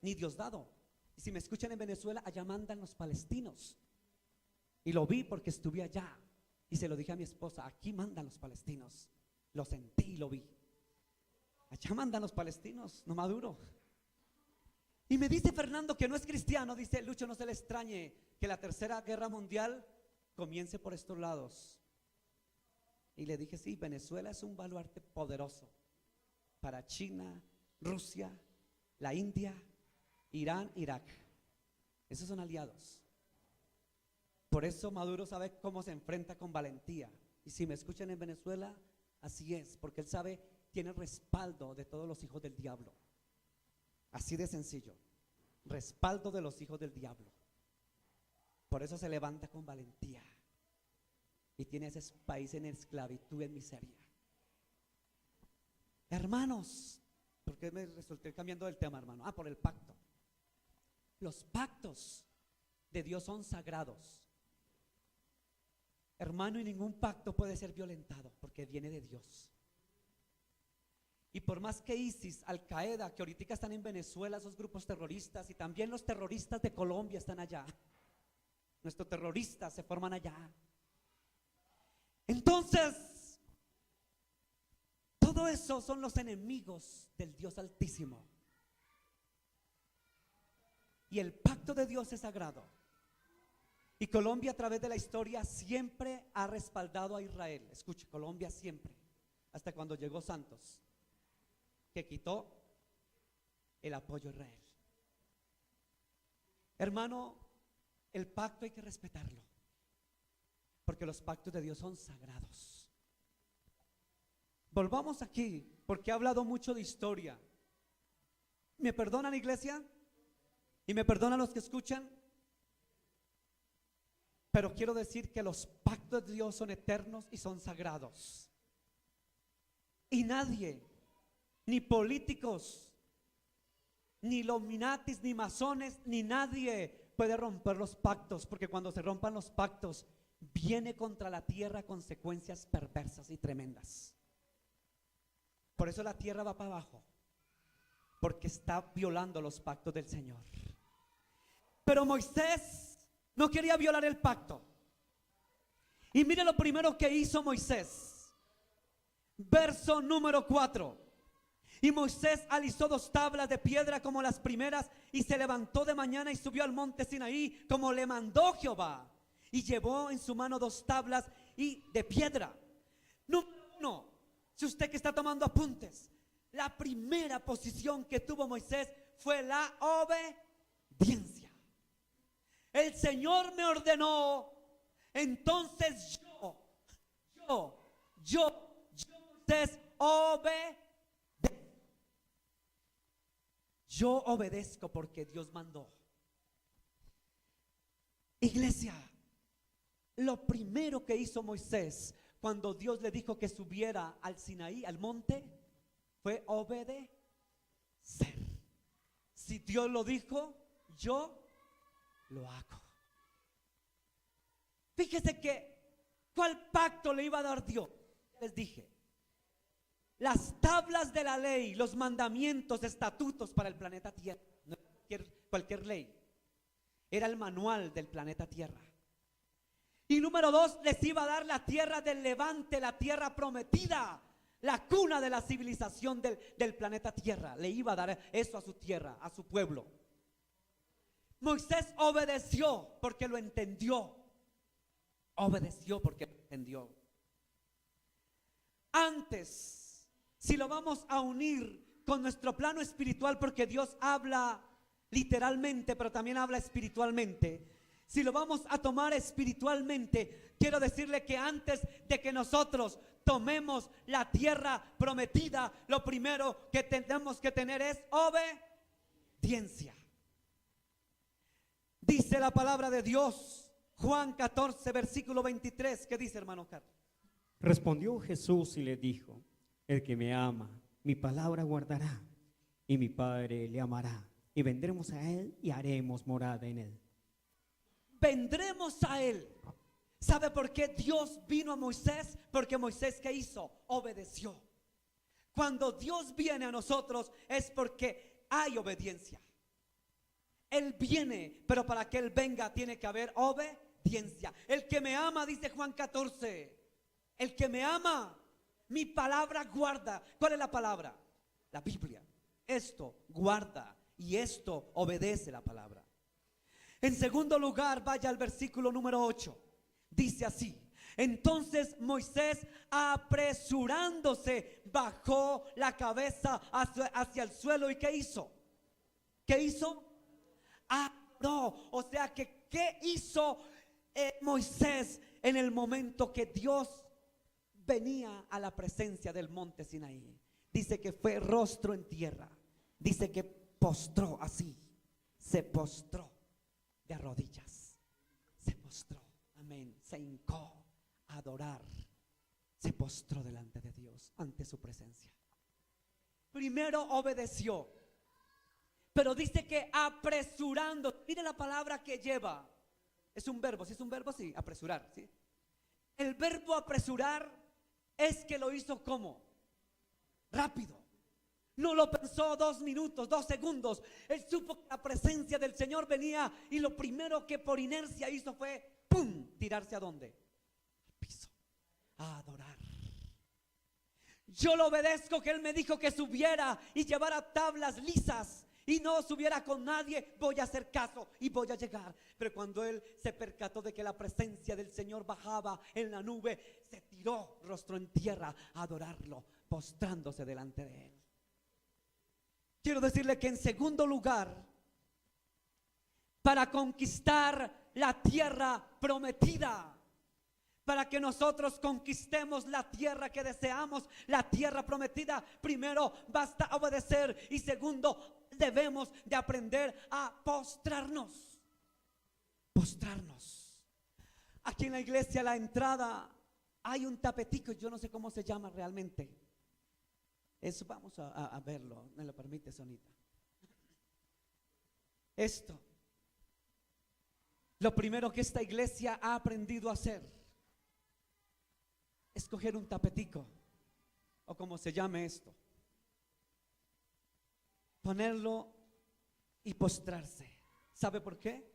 ni Diosdado. Y si me escuchan en Venezuela, allá mandan los palestinos. Y lo vi porque estuve allá. Y se lo dije a mi esposa, aquí mandan los palestinos. Lo sentí y lo vi. Allá mandan los palestinos, no Maduro. Y me dice Fernando, que no es cristiano, dice, Lucho, no se le extrañe que la tercera guerra mundial comience por estos lados. Y le dije, sí, Venezuela es un baluarte poderoso para China, Rusia, la India, Irán, Irak. Esos son aliados. Por eso Maduro sabe cómo se enfrenta con valentía. Y si me escuchan en Venezuela, así es, porque él sabe, tiene el respaldo de todos los hijos del diablo. Así de sencillo. Respaldo de los hijos del diablo. Por eso se levanta con valentía. Y tiene ese país en esclavitud, en miseria. Hermanos, ¿por qué me resulté cambiando del tema, hermano? Por el pacto. Los pactos de Dios son sagrados. Hermano, y ningún pacto puede ser violentado porque viene de Dios. Y por más que ISIS, Al Qaeda, que ahorita están en Venezuela, esos grupos terroristas, y también los terroristas de Colombia están allá. Nuestros terroristas se forman allá. Entonces, todo eso son los enemigos del Dios Altísimo. Y el pacto de Dios es sagrado. Y Colombia, a través de la historia, siempre ha respaldado a Israel. Escuche, Colombia siempre, hasta cuando llegó Santos, que quitó el apoyo a Israel. Hermano, el pacto hay que respetarlo, porque los pactos de Dios son sagrados. Volvamos aquí, porque he hablado mucho de historia. ¿Me perdonan, iglesia? ¿Y me perdonan los que escuchan? Pero quiero decir que los pactos de Dios son eternos y son sagrados. Y nadie, ni políticos, ni Illuminatis, ni masones, ni nadie puede romper los pactos, porque cuando se rompan los pactos, viene contra la tierra consecuencias perversas y tremendas. Por eso la tierra va para abajo, porque está violando los pactos del Señor. Pero Moisés no quería violar el pacto. Y mire lo primero que hizo Moisés. Verso número 4. Y Moisés alisó 2 tablas de piedra como las primeras, y se levantó de mañana y subió al monte Sinaí como le mandó Jehová. Y llevó en su mano 2 tablas y de piedra. Número 1, si usted que está tomando apuntes, la primera posición que tuvo Moisés fue la obediencia. El Señor me ordenó, entonces Moisés, yo obedezco porque Dios mandó. Iglesia, lo primero que hizo Moisés cuando Dios le dijo que subiera al Sinaí, al monte, fue obedecer. Si Dios lo dijo, yo lo hago. Fíjese que ¿cuál pacto le iba a dar Dios? Les dije, las tablas de la ley, los mandamientos, estatutos para el planeta Tierra. No cualquier ley, era el manual del planeta Tierra. Y número 2, les iba a dar la tierra del levante, la tierra prometida, la cuna de la civilización del planeta Tierra. Le iba a dar eso a su tierra, a su pueblo. Moisés obedeció porque lo entendió. Obedeció porque lo entendió. Antes, si lo vamos a unir con nuestro plano espiritual, porque Dios habla literalmente, pero también habla espiritualmente. Si lo vamos a tomar espiritualmente, quiero decirle que antes de que nosotros tomemos la tierra prometida, lo primero que tenemos que tener es obediencia. Dice la palabra de Dios, Juan 14, versículo 23. ¿Qué dice, hermano Carlos? Respondió Jesús y le dijo: el que me ama, mi palabra guardará, y mi Padre le amará, y vendremos a él y haremos morada en él. Vendremos a él. ¿Sabe por qué Dios vino a Moisés? Porque Moisés, ¿qué hizo? Obedeció. Cuando Dios viene a nosotros es porque hay obediencia. Él viene, pero para que Él venga tiene que haber obediencia. El que me ama, dice Juan 14, el que me ama, mi palabra guarda. ¿Cuál es la palabra? La Biblia. Esto guarda y esto obedece la palabra. En segundo lugar, vaya al versículo número 8. Dice así: entonces Moisés, apresurándose, bajó la cabeza hacia el suelo. ¿Y qué hizo? ¿Qué hizo? Adoró. O sea que, ¿qué hizo Moisés en el momento que Dios venía a la presencia del monte Sinaí? Dice que fue rostro en tierra. Dice que postró así. Se postró de rodillas. Se postró. Amén. Se hincó a adorar. Se postró delante de Dios, ante su presencia. Primero obedeció. Pero dice que apresurando. Mire la palabra que lleva. Es un verbo. ¿Sí es un verbo? Sí, apresurar. ¿Sí? El verbo apresurar es que lo hizo ¿cómo? Rápido. No lo pensó 2 minutos, 2 segundos. Él supo que la presencia del Señor venía y lo primero que por inercia hizo fue ¡pum! Tirarse ¿a dónde? Al piso. A adorar. Yo lo obedezco que Él me dijo que subiera y llevara tablas lisas y no subiera con nadie. Voy a hacer caso y voy a llegar. Pero cuando Él se percató de que la presencia del Señor bajaba en la nube, se tiró rostro en tierra a adorarlo, postrándose delante de Él. Quiero decirle que en segundo lugar, para conquistar la tierra prometida, Para que nosotros conquistemos la tierra que deseamos, la tierra prometida, primero basta obedecer y segundo debemos de aprender a postrarnos. Postrarnos. Aquí en la iglesia, a la entrada, hay un tapetico, yo no sé cómo se llama realmente. Eso vamos a verlo, me lo permite, Sonita. Esto, lo primero que esta iglesia ha aprendido a hacer, escoger un tapetico, o como se llame esto, ponerlo y postrarse. ¿Sabe por qué?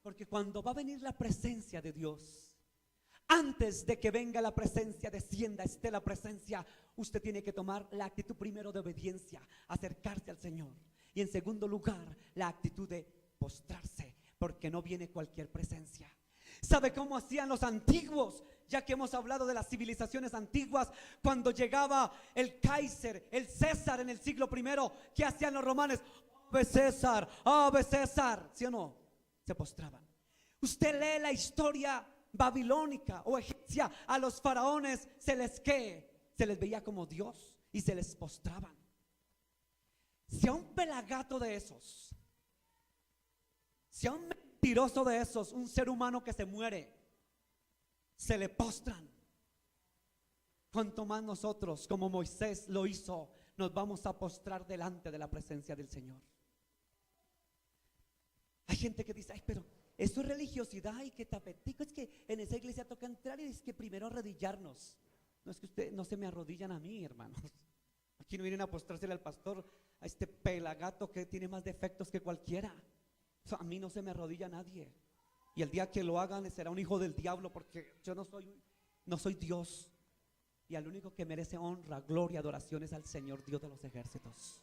Porque cuando va a venir la presencia de Dios, antes de que venga la presencia, descienda, esté la presencia, usted tiene que tomar la actitud primero de obediencia, acercarse al Señor, y en segundo lugar la actitud de postrarse, porque no viene cualquier presencia. ¿Sabe cómo hacían los antiguos? Ya que hemos hablado de las civilizaciones antiguas, cuando llegaba el Kaiser, el César en el siglo primero, ¿qué hacían los romanos? Ave César, ave César, ¿sí o no? Se postraban. Usted lee la historia babilónica o egipcia, a los faraones se les veía como Dios y se les postraban. Si a un pelagato de esos, si a un mentiroso de esos, un ser humano que se muere, se le postran, cuanto más nosotros, como Moisés lo hizo, nos vamos a postrar delante de la presencia del Señor. Hay gente que dice, ay, pero eso es religiosidad y que tapetico, es que en esa iglesia toca entrar y es que primero arrodillarnos. No es que ustedes no se me arrodillan a mí, hermanos. Aquí no vienen a postrársele al pastor, a este pelagato que tiene más defectos que cualquiera. A mí no se me arrodilla nadie. Y el día que lo hagan será un hijo del diablo, porque yo no soy Dios. Y al único que merece honra, gloria, adoración es al Señor Dios de los ejércitos.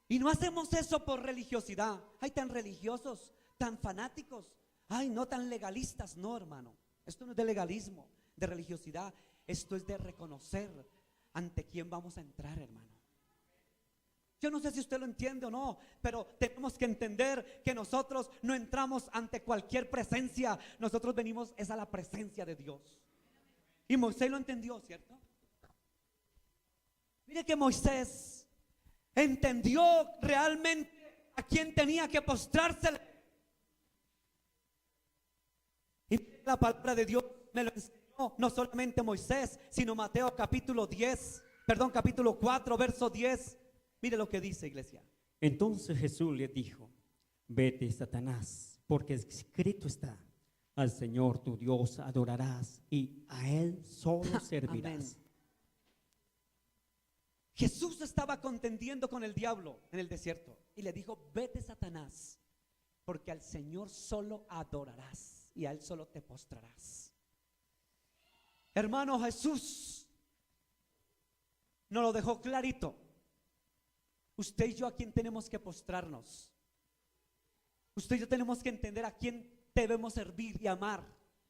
Y no hacemos eso por religiosidad. Ay, tan religiosos, tan fanáticos. Ay, no tan legalistas. No, hermano. Esto no es de legalismo, de religiosidad. Esto es de reconocer ante quién vamos a entrar, hermano. Yo no sé si usted lo entiende o no, pero tenemos que entender que nosotros no entramos ante cualquier presencia. Nosotros venimos es a la presencia de Dios. Y Moisés lo entendió, ¿cierto? Mire que Moisés entendió realmente a quién tenía que postrársele. Y la palabra de Dios me lo enseñó no solamente Moisés, sino Mateo capítulo 4, verso 10. Mire lo que dice, iglesia. Entonces Jesús le dijo: vete, Satanás, porque escrito está: al Señor tu Dios adorarás y a Él solo servirás. Amén. Jesús estaba contendiendo con el diablo en el desierto y le dijo: vete, Satanás, porque al Señor solo adorarás y a Él solo te postrarás. Hermano, Jesús nos lo dejó clarito. Usted y yo, a quién tenemos que postrarnos. Usted y yo tenemos que entender a quién debemos servir y amar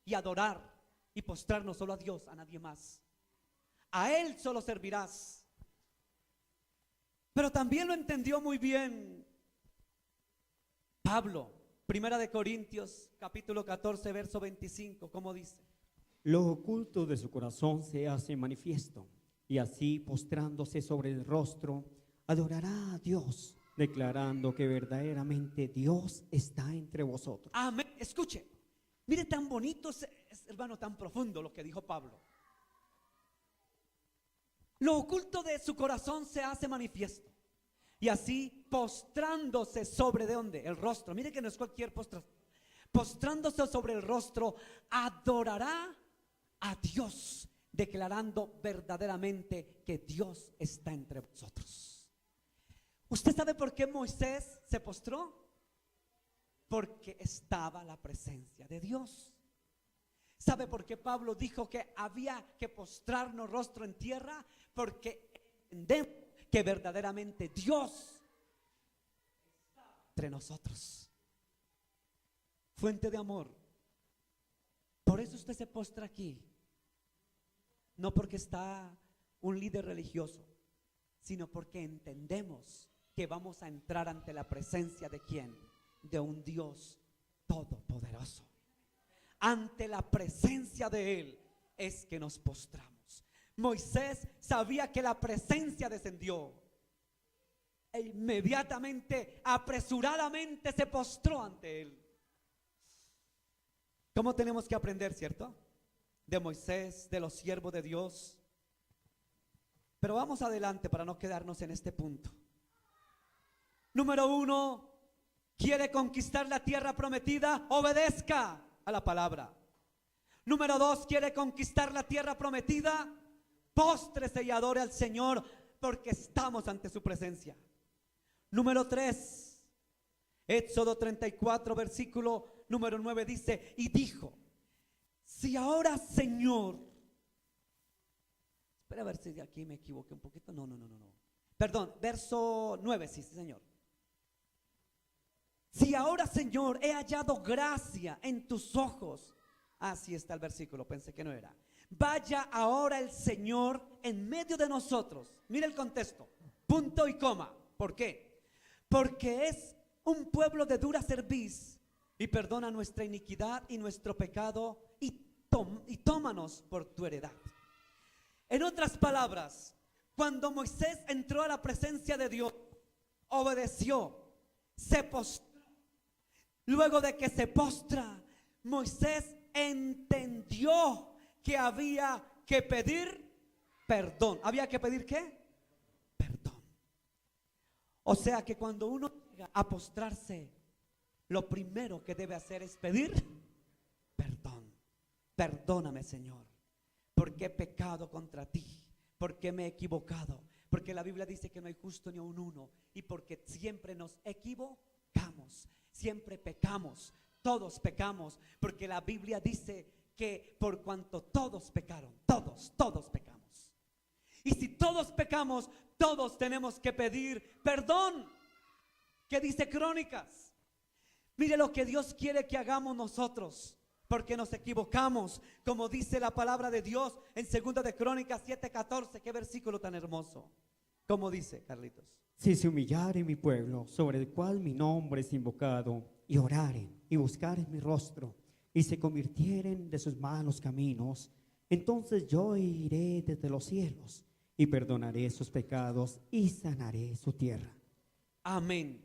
y adorar y postrarnos solo a Dios, a nadie más. A Él solo servirás. Pero también lo entendió muy bien Pablo. Primera de Corintios capítulo 14 verso 25, ¿cómo dice? Lo oculto de su corazón se hace manifiesto, y así postrándose sobre el rostro adorará a Dios, declarando que verdaderamente Dios está entre vosotros. Amén. Escuche, mire tan bonito, hermano, tan profundo lo que dijo Pablo. Lo oculto de su corazón se hace manifiesto, y así postrándose sobre, ¿de dónde? El rostro. Mire que no es cualquier postración. Postrándose sobre el rostro adorará a Dios, declarando verdaderamente que Dios está entre vosotros. ¿Usted sabe por qué Moisés se postró? Porque estaba la presencia de Dios. ¿Sabe por qué Pablo dijo que había que postrarnos rostro en tierra? Porque entendemos que verdaderamente Dios está entre nosotros. Fuente de amor. Por eso usted se postra aquí. No porque está un líder religioso, sino porque entendemos que vamos a entrar ante la presencia de ¿quién? De un Dios todopoderoso. ante la presencia de Él es que nos postramos. Moisés sabía que la presencia descendió e inmediatamente, apresuradamente se postró ante Él. ¿Cómo tenemos que aprender, cierto? De Moisés, de los siervos de Dios. Pero vamos adelante para no quedarnos en este punto. Número 1, quiere conquistar la tierra prometida, obedezca a la palabra. Número 2, quiere conquistar la tierra prometida, póstrese y adore al Señor, porque estamos ante su presencia. Número 3, Éxodo 34, versículo número 9 dice: y dijo, si ahora, Señor, espera a ver si de aquí me equivoqué un poquito, no, perdón, verso 9, sí, Señor. Si ahora, Señor, he hallado gracia en tus ojos. Así está el versículo, pensé que no era. Vaya ahora el Señor en medio de nosotros. Mira el contexto, punto y coma. ¿Por qué? Porque es un pueblo de dura cerviz y perdona nuestra iniquidad y nuestro pecado y tómanos por tu heredad. En otras palabras, cuando Moisés entró a la presencia de Dios, obedeció, se postró. Luego de que se postra, Moisés entendió que había que pedir perdón. ¿Había que pedir qué? Perdón. O sea que cuando uno llega a postrarse, lo primero que debe hacer es pedir perdón. Perdóname, Señor, porque he pecado contra ti, porque me he equivocado, porque la Biblia dice que no hay justo ni aun uno, y porque siempre nos equivocamos, siempre pecamos, todos pecamos, porque la Biblia dice que por cuanto todos pecaron, todos pecamos. Y si todos pecamos, todos tenemos que pedir perdón. ¿Qué dice Crónicas? Mire lo que Dios quiere que hagamos nosotros, porque nos equivocamos, como dice la palabra de Dios en 2 de Crónicas 7:14. Qué versículo tan hermoso. ¿Cómo dice, Carlitos? Si se humillare mi pueblo, sobre el cual mi nombre es invocado, y oraren y buscaren mi rostro, y se convirtieren de sus malos caminos, entonces yo iré desde los cielos y perdonaré sus pecados y sanaré su tierra. Amén.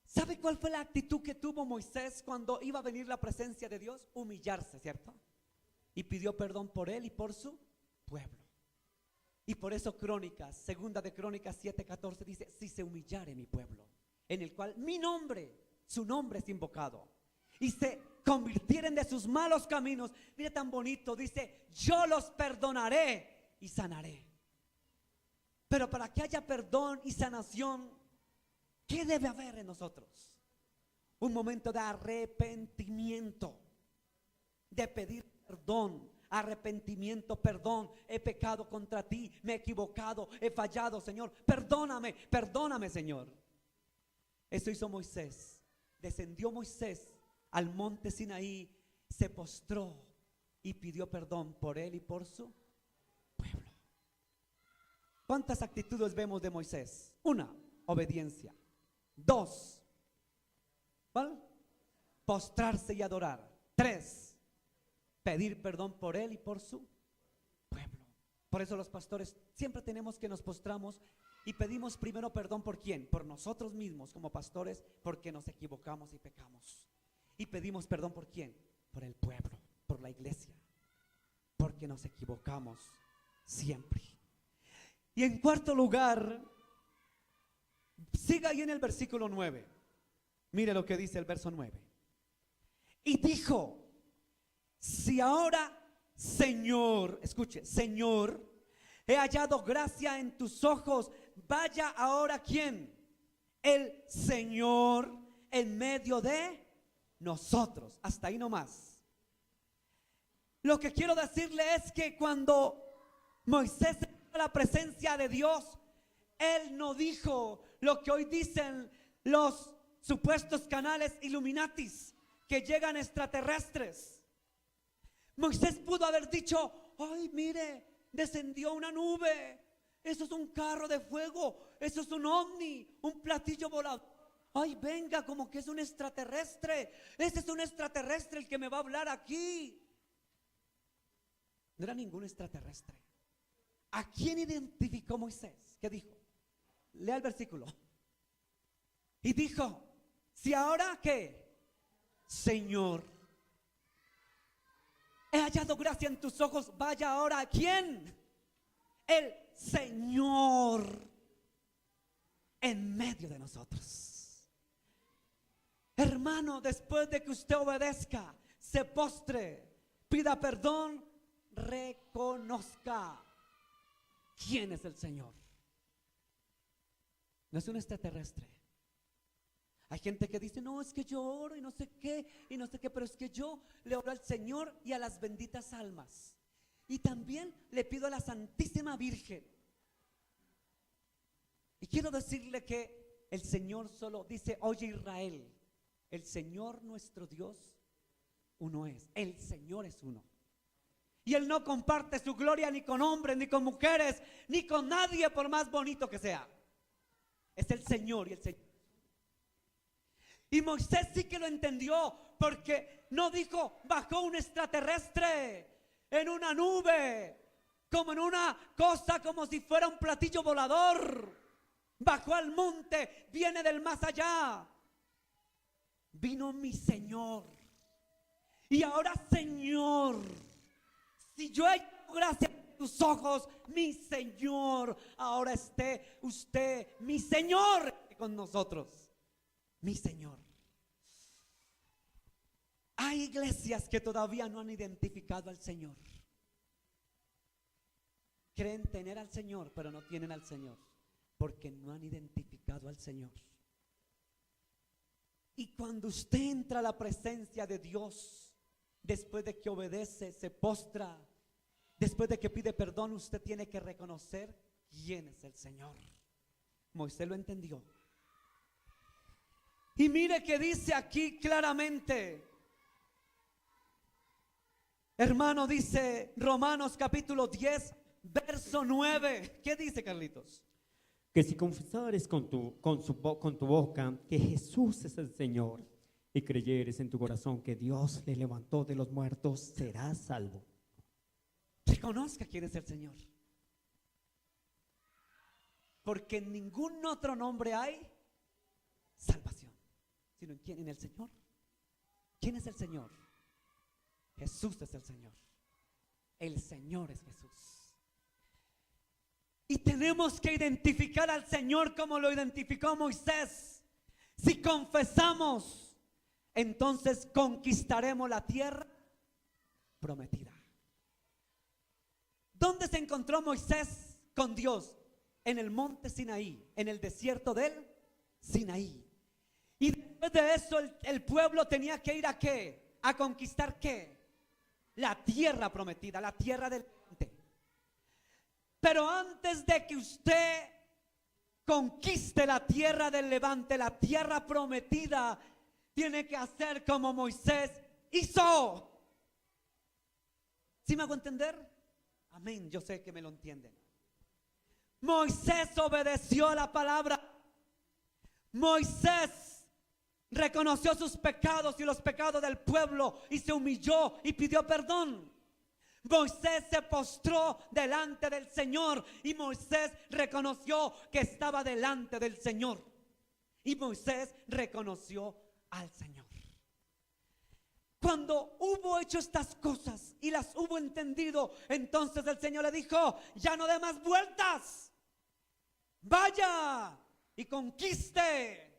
¿Sabe cuál fue la actitud que tuvo Moisés cuando iba a venir la presencia de Dios? Humillarse, ¿cierto? Y pidió perdón por él y por su pueblo. Y por eso Crónicas, 2 de Crónicas 7:14 dice: si se humillare mi pueblo, en el cual mi nombre, su nombre es invocado, y se convirtieren de sus malos caminos. Mire tan bonito, dice: yo los perdonaré y sanaré. Pero para que haya perdón y sanación, ¿qué debe haber en nosotros? Un momento de arrepentimiento, de pedir perdón. Arrepentimiento, perdón, he pecado contra ti, me he equivocado, he fallado, Señor, perdóname, Señor. Eso hizo Moisés. Descendió Moisés al monte Sinaí, se postró y pidió perdón por él y por su pueblo. ¿Cuántas actitudes vemos de Moisés? 1, obediencia. 2, ¿cuál? Postrarse y adorar. 3, pedir perdón por él y por su pueblo. Por eso los pastores siempre tenemos que nos postramos y pedimos primero perdón. ¿Por quién? Por nosotros mismos como pastores, porque nos equivocamos y pecamos. Y pedimos perdón ¿por quién? Por el pueblo, por la iglesia, porque nos equivocamos siempre. Y en cuarto lugar, siga ahí en el versículo 9. Mire lo que dice el verso 9. Y dijo: si ahora, Señor, escuche, Señor, he hallado gracia en tus ojos, vaya ahora ¿quién? El Señor en medio de nosotros. Hasta ahí nomás. Lo que quiero decirle es que cuando Moisés entró a la presencia de Dios, él no dijo lo que hoy dicen los supuestos canales Illuminatis, que llegan extraterrestres. Moisés pudo haber dicho: ay, mire, descendió una nube, eso es un carro de fuego, eso es un ovni, un platillo volador, Ay, venga, como que es un extraterrestre. Ese es un extraterrestre el que me va a hablar aquí. No era ningún extraterrestre. ¿A quién identificó Moisés? ¿Qué dijo? Lea el versículo. Y dijo, si ahora que, Señor, he hallado gracia en tus ojos, vaya ahora a quién? El Señor en medio de nosotros. Hermano, después de que usted obedezca, se postre, pida perdón, reconozca quién es el Señor. No es un extraterrestre. Hay gente que dice, no, es que yo oro y no sé qué, pero es que yo le oro al Señor y a las benditas almas. Y también le pido a la Santísima Virgen. Y quiero decirle que el Señor solo dice, oye Israel, el Señor nuestro Dios uno es. El Señor es uno. Y Él no comparte su gloria ni con hombres, ni con mujeres, ni con nadie, por más bonito que sea. Es el Señor y el Señor. Y Moisés sí que lo entendió, porque no dijo, bajó un extraterrestre en una nube, como en una cosa, como si fuera un platillo volador. Bajó al monte, viene del más allá. Vino mi Señor. Y ahora, Señor, si yo he hecho gracia en tus ojos, mi Señor, ahora esté usted, mi Señor, con nosotros. Mi Señor. Hay iglesias que todavía no han identificado al Señor. Creen tener al Señor, pero no tienen al Señor, porque no han identificado al Señor. Y cuando usted entra a la presencia de Dios, después de que obedece, se postra, después de que pide perdón, usted tiene que reconocer quién es el Señor. Moisés lo entendió. Y mire que dice aquí claramente, hermano, dice Romanos capítulo 10, verso 9. ¿Qué dice, Carlitos? Que si confesares con tu boca que Jesús es el Señor y creyeres en tu corazón que Dios le levantó de los muertos, serás salvo. Reconozca quién es el Señor. Porque en ningún otro nombre hay salvación, sino en quién, en el Señor. ¿Quién es el Señor? Jesús es el Señor. El Señor es Jesús. Y tenemos que identificar al Señor como lo identificó Moisés. Si confesamos, entonces conquistaremos la tierra prometida. ¿Dónde se encontró Moisés con Dios? En el monte Sinaí, en el desierto del Sinaí. Y después de eso el pueblo tenía que ir ¿a qué? ¿A conquistar qué? La tierra prometida, la tierra del Levante. Pero antes de que usted conquiste la tierra del Levante, la tierra prometida, tiene que hacer como Moisés hizo. ¿Sí me hago entender? Amén, yo sé que me lo entienden. Moisés obedeció a la palabra. Moisés reconoció sus pecados y los pecados del pueblo y se humilló y pidió perdón. Moisés se postró delante del Señor y Moisés reconoció que estaba delante del Señor. Y Moisés reconoció al Señor. Cuando hubo hecho estas cosas y las hubo entendido, entonces el Señor le dijo, ya no dé más vueltas. Vaya y conquiste.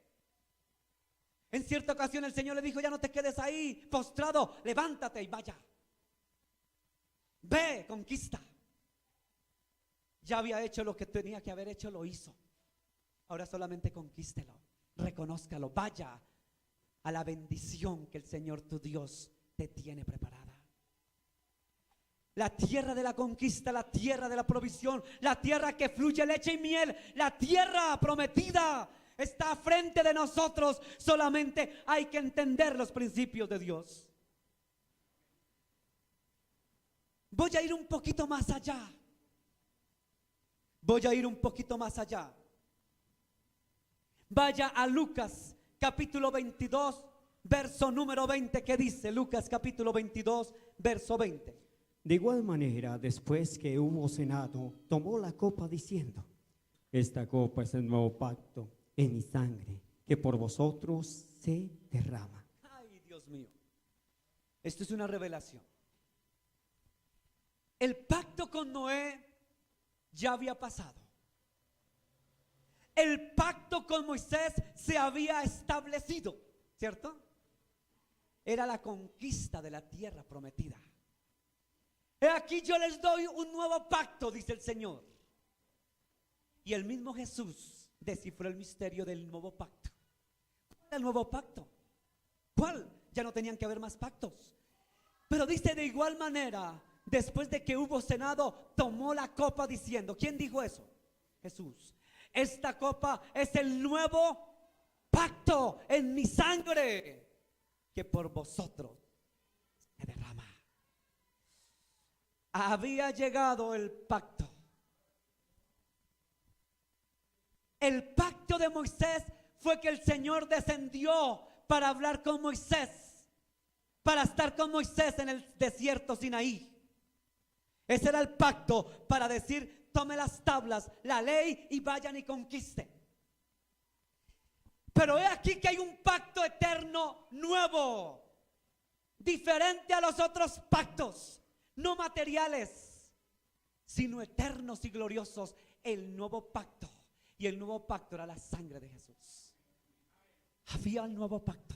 En cierta ocasión el Señor le dijo, ya no te quedes ahí postrado, levántate y vaya. Ve, conquista. Ya había hecho lo que tenía que haber hecho, lo hizo. Ahora solamente conquístelo, reconózcalo, vaya a la bendición que el Señor tu Dios te tiene preparada. La tierra de la conquista, la tierra de la provisión, la tierra que fluye leche y miel, la tierra prometida está frente de nosotros. Solamente hay que entender los principios de Dios. Voy a ir un poquito más allá. Voy a ir un poquito más allá. Vaya a Lucas capítulo 22, verso número 20, ¿qué dice? Lucas capítulo 22, verso 20. De igual manera, después que hubo cenado, tomó la copa diciendo: esta copa es el nuevo pacto en mi sangre, que por vosotros se derrama. Ay, Dios mío. Esto es una revelación. El pacto con Noé ya había pasado. El pacto con Moisés se había establecido, ¿cierto? Era la conquista de la tierra prometida. He aquí yo les doy un nuevo pacto, dice el Señor. Y el mismo Jesús descifró el misterio del nuevo pacto. ¿Cuál era el nuevo pacto? ¿Cuál? Ya no tenían que haber más pactos. Pero dice de igual manera, después de que hubo cenado, tomó la copa diciendo, ¿quién dijo eso? Jesús. Esta copa es el nuevo pacto en mi sangre, que por vosotros se derrama. Había llegado el pacto. El pacto de Moisés fue que el Señor descendió para hablar con Moisés, para estar con Moisés en el desierto Sinaí. Ese era el pacto para decir: tome las tablas, la ley, y vayan y conquisten. Pero he aquí que hay un pacto eterno nuevo, diferente a los otros pactos, no materiales, sino eternos y gloriosos. El nuevo pacto. Y el nuevo pacto era la sangre de Jesús. Había el nuevo pacto.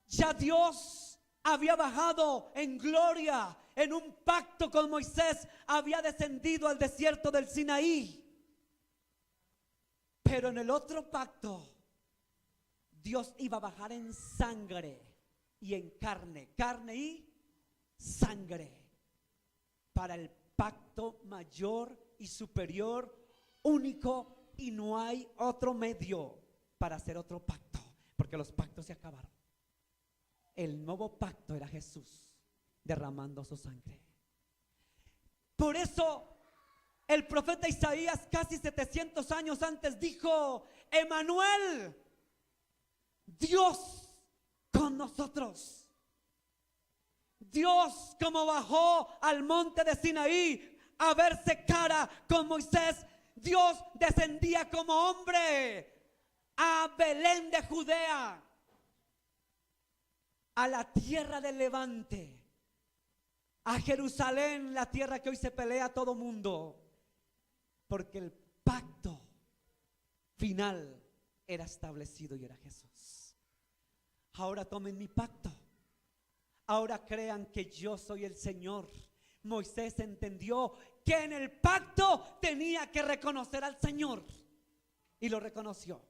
Ya Dios había bajado en gloria en un pacto con Moisés, había descendido al desierto del Sinaí. Pero en el otro pacto, Dios iba a bajar en sangre y en carne, carne y sangre, para el pacto mayor y superior, único, y no hay otro medio para hacer otro pacto, porque los pactos se acabaron. El nuevo pacto era Jesús derramando su sangre. Por eso el profeta Isaías, casi 700 años antes, dijo: Emanuel, Dios con nosotros. Dios, como bajó al monte de Sinaí a verse cara con Moisés, Dios descendía como hombre a Belén de Judea, a la tierra del Levante, a Jerusalén, la tierra que hoy se pelea todo mundo, porque el pacto final era establecido y era Jesús. Ahora tomen mi pacto, ahora crean que yo soy el Señor. Moisés entendió que en el pacto tenía que reconocer al Señor, y lo reconoció.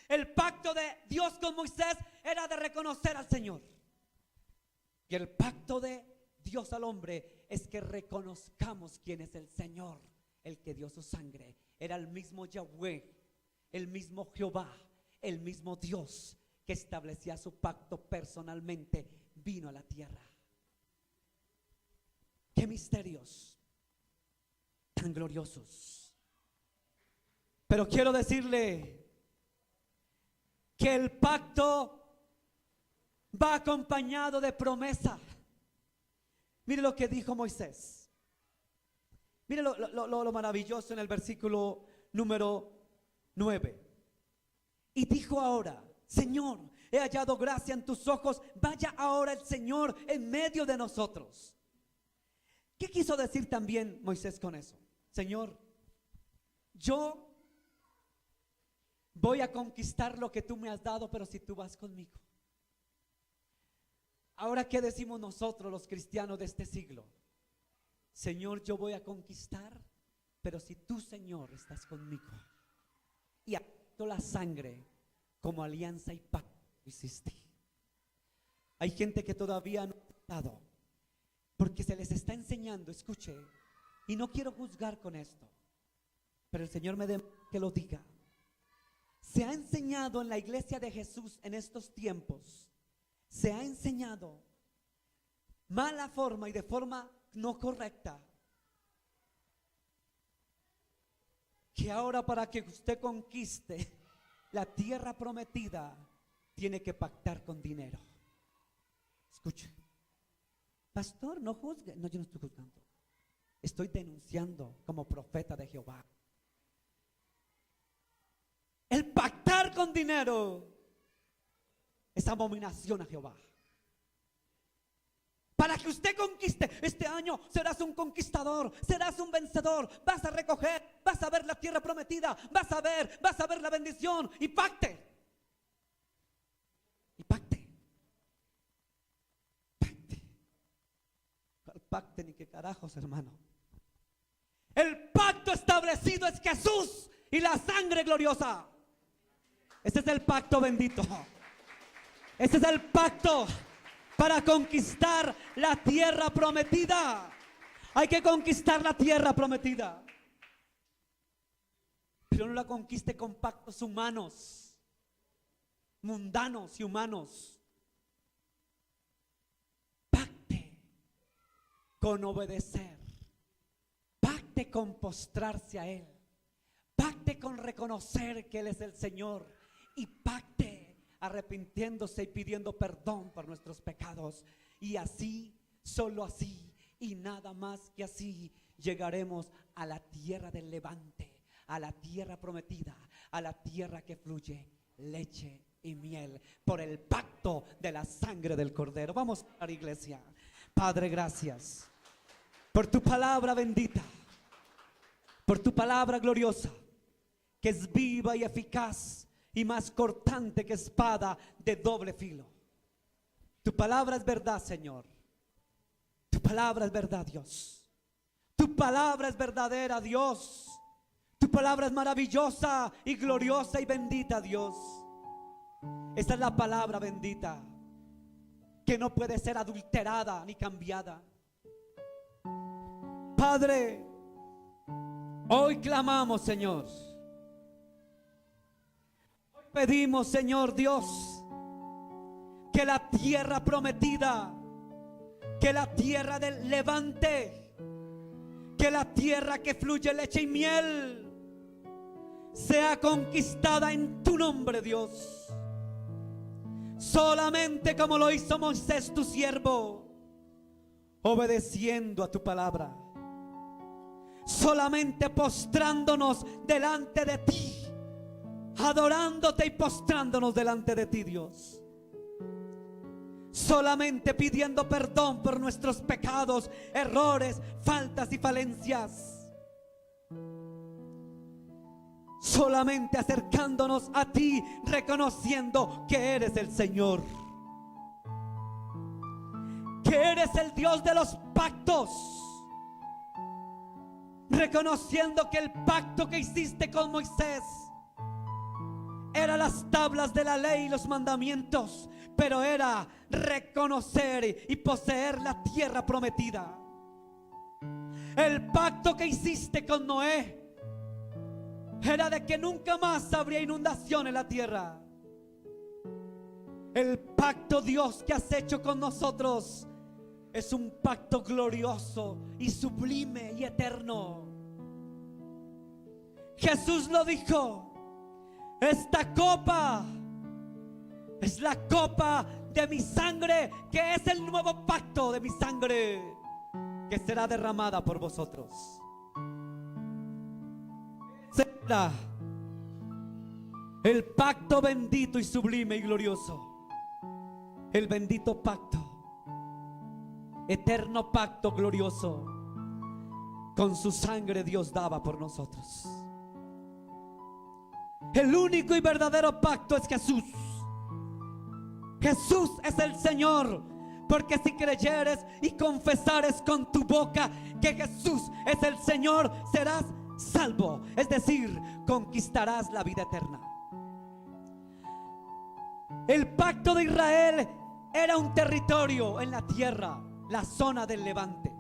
El pacto de Dios con Moisés era de reconocer al Señor, y el pacto de Dios al hombre es que reconozcamos quién es el Señor, el que dio su sangre. Era el mismo Yahweh, el mismo Jehová, el mismo Dios que establecía su pacto personalmente, vino a la tierra. Qué misterios tan gloriosos. Pero quiero decirle que el pacto va acompañado de promesa. Mire lo que dijo Moisés. Mire lo maravilloso en el versículo número 9. Y dijo ahora: Señor, he hallado gracia en tus ojos, vaya ahora el Señor en medio de nosotros. ¿Qué quiso decir también Moisés con eso? Señor, yo voy a conquistar lo que tú me has dado, pero si tú vas conmigo. Ahora, ¿qué decimos nosotros los cristianos de este siglo? Señor, yo voy a conquistar, pero si tú, Señor, estás conmigo. Y acepto la sangre como alianza y pacto que hiciste. Hay gente que todavía no ha aceptado, porque se les está enseñando, escuche, y no quiero juzgar con esto, pero el Señor me dé que lo diga. Se ha enseñado en la iglesia de Jesús en estos tiempos, se ha enseñado mala forma y de forma no correcta, que ahora para que usted conquiste la tierra prometida tiene que pactar con dinero. Escuche, pastor, no juzgue. No, yo no estoy juzgando. Estoy denunciando como profeta de Jehová. El pactar con dinero es abominación a Jehová. Para que usted conquiste este año, serás un conquistador, serás un vencedor. Vas a recoger, vas a ver la tierra prometida, vas a ver la bendición. Y pacte. Y pacte. Pacte. ¿Cuál pacte ni qué carajos, hermano? El pacto establecido es Jesús y la sangre gloriosa. Ese es el pacto bendito. Ese es el pacto para conquistar la tierra prometida. Hay que conquistar la tierra prometida. Pero no la conquiste con pactos humanos, mundanos y humanos. Pacte con obedecer. Pacte con postrarse a Él. Pacte con reconocer que Él es el Señor. Y pacte arrepintiéndose y pidiendo perdón por nuestros pecados. Y así, solo así y nada más que así, llegaremos a la tierra del levante, a la tierra prometida, a la tierra que fluye leche y miel por el pacto de la sangre del Cordero. Vamos a la iglesia. Padre, gracias por tu palabra bendita, por tu palabra gloriosa, que es viva y eficaz y más cortante que espada de doble filo. Tu palabra es verdad, Señor. Tu palabra es verdad, Dios. Tu palabra es verdadera, Dios. Tu palabra es maravillosa y gloriosa y bendita, Dios. Esta es la palabra bendita que no puede ser adulterada ni cambiada. Padre, hoy clamamos, Señor. Hoy pedimos, Señor Dios, que la tierra prometida, que la tierra del levante, que la tierra que fluye leche y miel sea conquistada en tu nombre, Dios. Solamente como lo hizo Moisés, tu siervo, obedeciendo a tu palabra. Solamente postrándonos delante de ti, adorándote y postrándonos delante de ti, Dios. Solamente pidiendo perdón por nuestros pecados, errores, faltas y falencias. Solamente acercándonos a ti, reconociendo que eres el Señor, que eres el Dios de los pactos, reconociendo que el pacto que hiciste con Moisés era las tablas de la ley y los mandamientos, pero era reconocer y poseer la tierra prometida. El pacto que hiciste con Noé era de que nunca más habría inundación en la tierra. El pacto, Dios, que has hecho con nosotros es un pacto glorioso y sublime y eterno. Jesús lo dijo: esta copa es la copa de mi sangre, que es el nuevo pacto de mi sangre, que será derramada por vosotros. Será el pacto bendito y sublime y glorioso, el bendito pacto, eterno pacto glorioso, con su sangre Dios daba por nosotros. El único y verdadero pacto es Jesús. Jesús es el Señor, porque si creyeres y confesares con tu boca que Jesús es el Señor, serás salvo, es decir, conquistarás la vida eterna. El pacto de Israel era un territorio en la tierra, la zona del levante.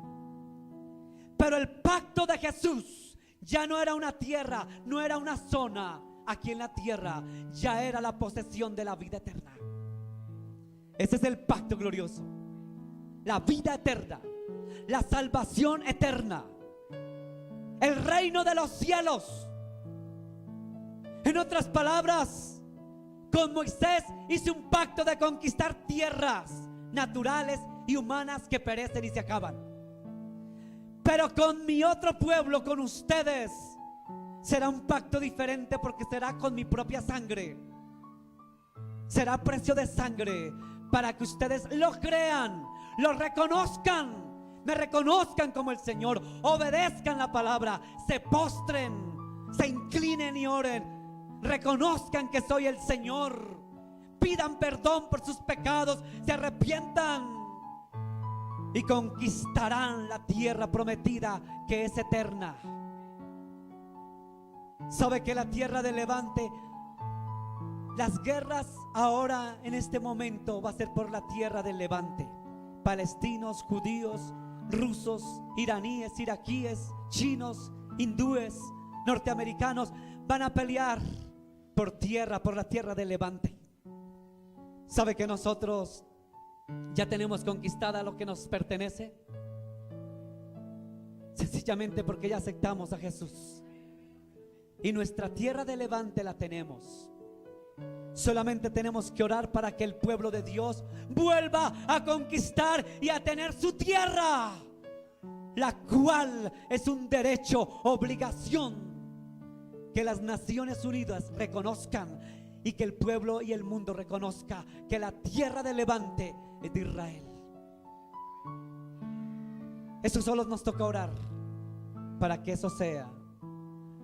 Pero el pacto de Jesús ya no era una tierra, no era una zona aquí en la tierra, ya era la posesión de la vida eterna. Ese es el pacto glorioso, la vida eterna, la salvación eterna, el reino de los cielos. En otras palabras, Con Moisés hice un pacto de conquistar tierras naturales y humanas que perecen y se acaban. Pero con mi otro pueblo, con ustedes, será un pacto diferente, porque será con mi propia sangre. Será precio de sangre, para que ustedes lo crean, lo reconozcan, me reconozcan como el Señor, obedezcan la palabra, se postren, se inclinen y oren, reconozcan que soy el Señor, pidan perdón por sus pecados, se arrepientan y conquistarán la tierra prometida, que es eterna. Sabe que la tierra de Levante, las guerras ahora en este momento va a ser por la tierra del Levante. Palestinos, judíos, rusos, iraníes, iraquíes, chinos, hindúes, norteamericanos van a pelear por tierra, por la tierra del Levante. ¿Sabe que nosotros ya tenemos conquistada lo que nos pertenece? Sencillamente porque ya aceptamos a Jesús. Y nuestra tierra de Levante la tenemos. Solamente tenemos que orar para que el pueblo de Dios vuelva a conquistar y a tener su tierra, la cual es un derecho, obligación, que las Naciones Unidas reconozcan y que el pueblo y el mundo reconozca que la tierra de Levante es de Israel. Eso solo nos toca orar para que eso sea.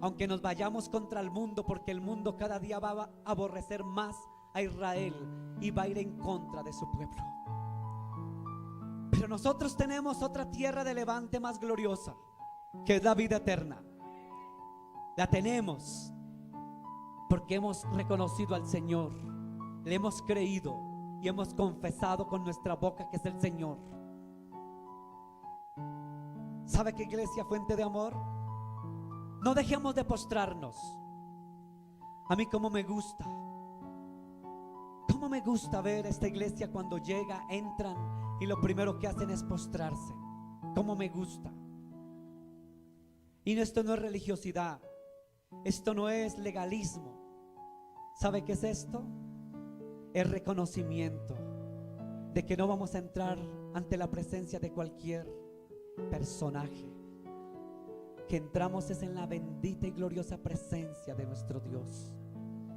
Aunque nos vayamos contra el mundo, porque el mundo cada día va a aborrecer más a Israel y va a ir en contra de su pueblo. Pero nosotros tenemos otra tierra de Levante más gloriosa, que es la vida eterna. La tenemos porque hemos reconocido al Señor, le hemos creído y hemos confesado con nuestra boca que es el Señor. ¿Sabe qué, iglesia Fuente de Amor? No dejemos de postrarnos. A mí cómo me gusta ver esta iglesia cuando llega, entran y lo primero que hacen es postrarse. Cómo me gusta. Y esto no es religiosidad, esto no es legalismo. ¿Sabe qué es esto? Es reconocimiento de que no vamos a entrar ante la presencia de cualquier personaje. Que entramos es en la bendita y gloriosa presencia de nuestro Dios,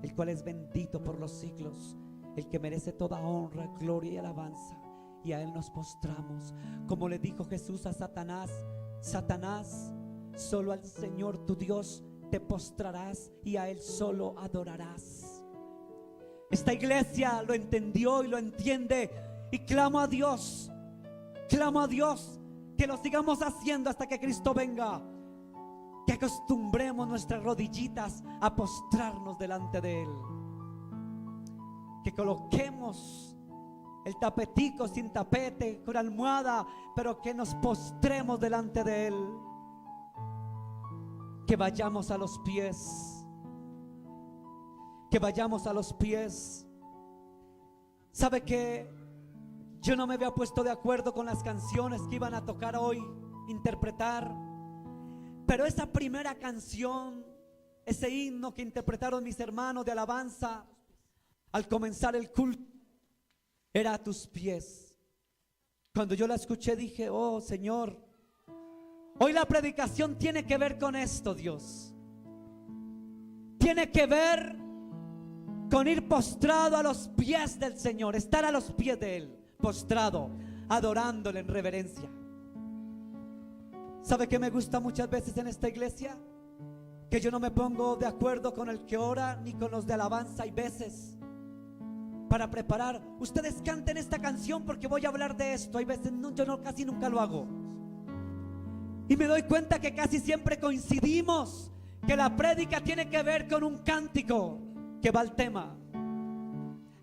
el cual es bendito por los siglos, el que merece toda honra, gloria y alabanza, y a Él nos postramos. Como le dijo Jesús a Satanás: Satanás, solo al Señor tu Dios te postrarás y a Él solo adorarás. Esta iglesia lo entendió y lo entiende, y clamo a Dios que lo sigamos haciendo hasta que Cristo venga. Que acostumbremos nuestras rodillitas a postrarnos delante de Él. Que coloquemos el tapetico sin tapete, con almohada, pero que nos postremos delante de Él. Que vayamos a los pies. Que vayamos a los pies. ¿Sabe que yo no me había puesto de acuerdo con las canciones que iban a tocar hoy, interpretar? Pero esa primera canción, ese himno que interpretaron mis hermanos de alabanza al comenzar el culto, era a tus pies. Cuando yo la escuché dije: oh Señor, hoy la predicación tiene que ver con esto, Dios. Tiene que ver con ir postrado a los pies del Señor, estar a los pies de Él, postrado, adorándole en reverencia. ¿Sabe qué me gusta muchas veces en esta iglesia? Que yo no me pongo de acuerdo con el que ora ni con los de alabanza. Hay veces para preparar: ustedes canten esta canción porque voy a hablar de esto. Hay veces casi nunca lo hago. Y me doy cuenta que casi siempre coincidimos, que la prédica tiene que ver con un cántico que va al tema.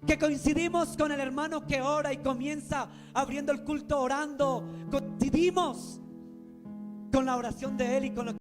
Que coincidimos con el hermano que ora y comienza abriendo el culto orando. Coincidimos con la oración de él y con lo que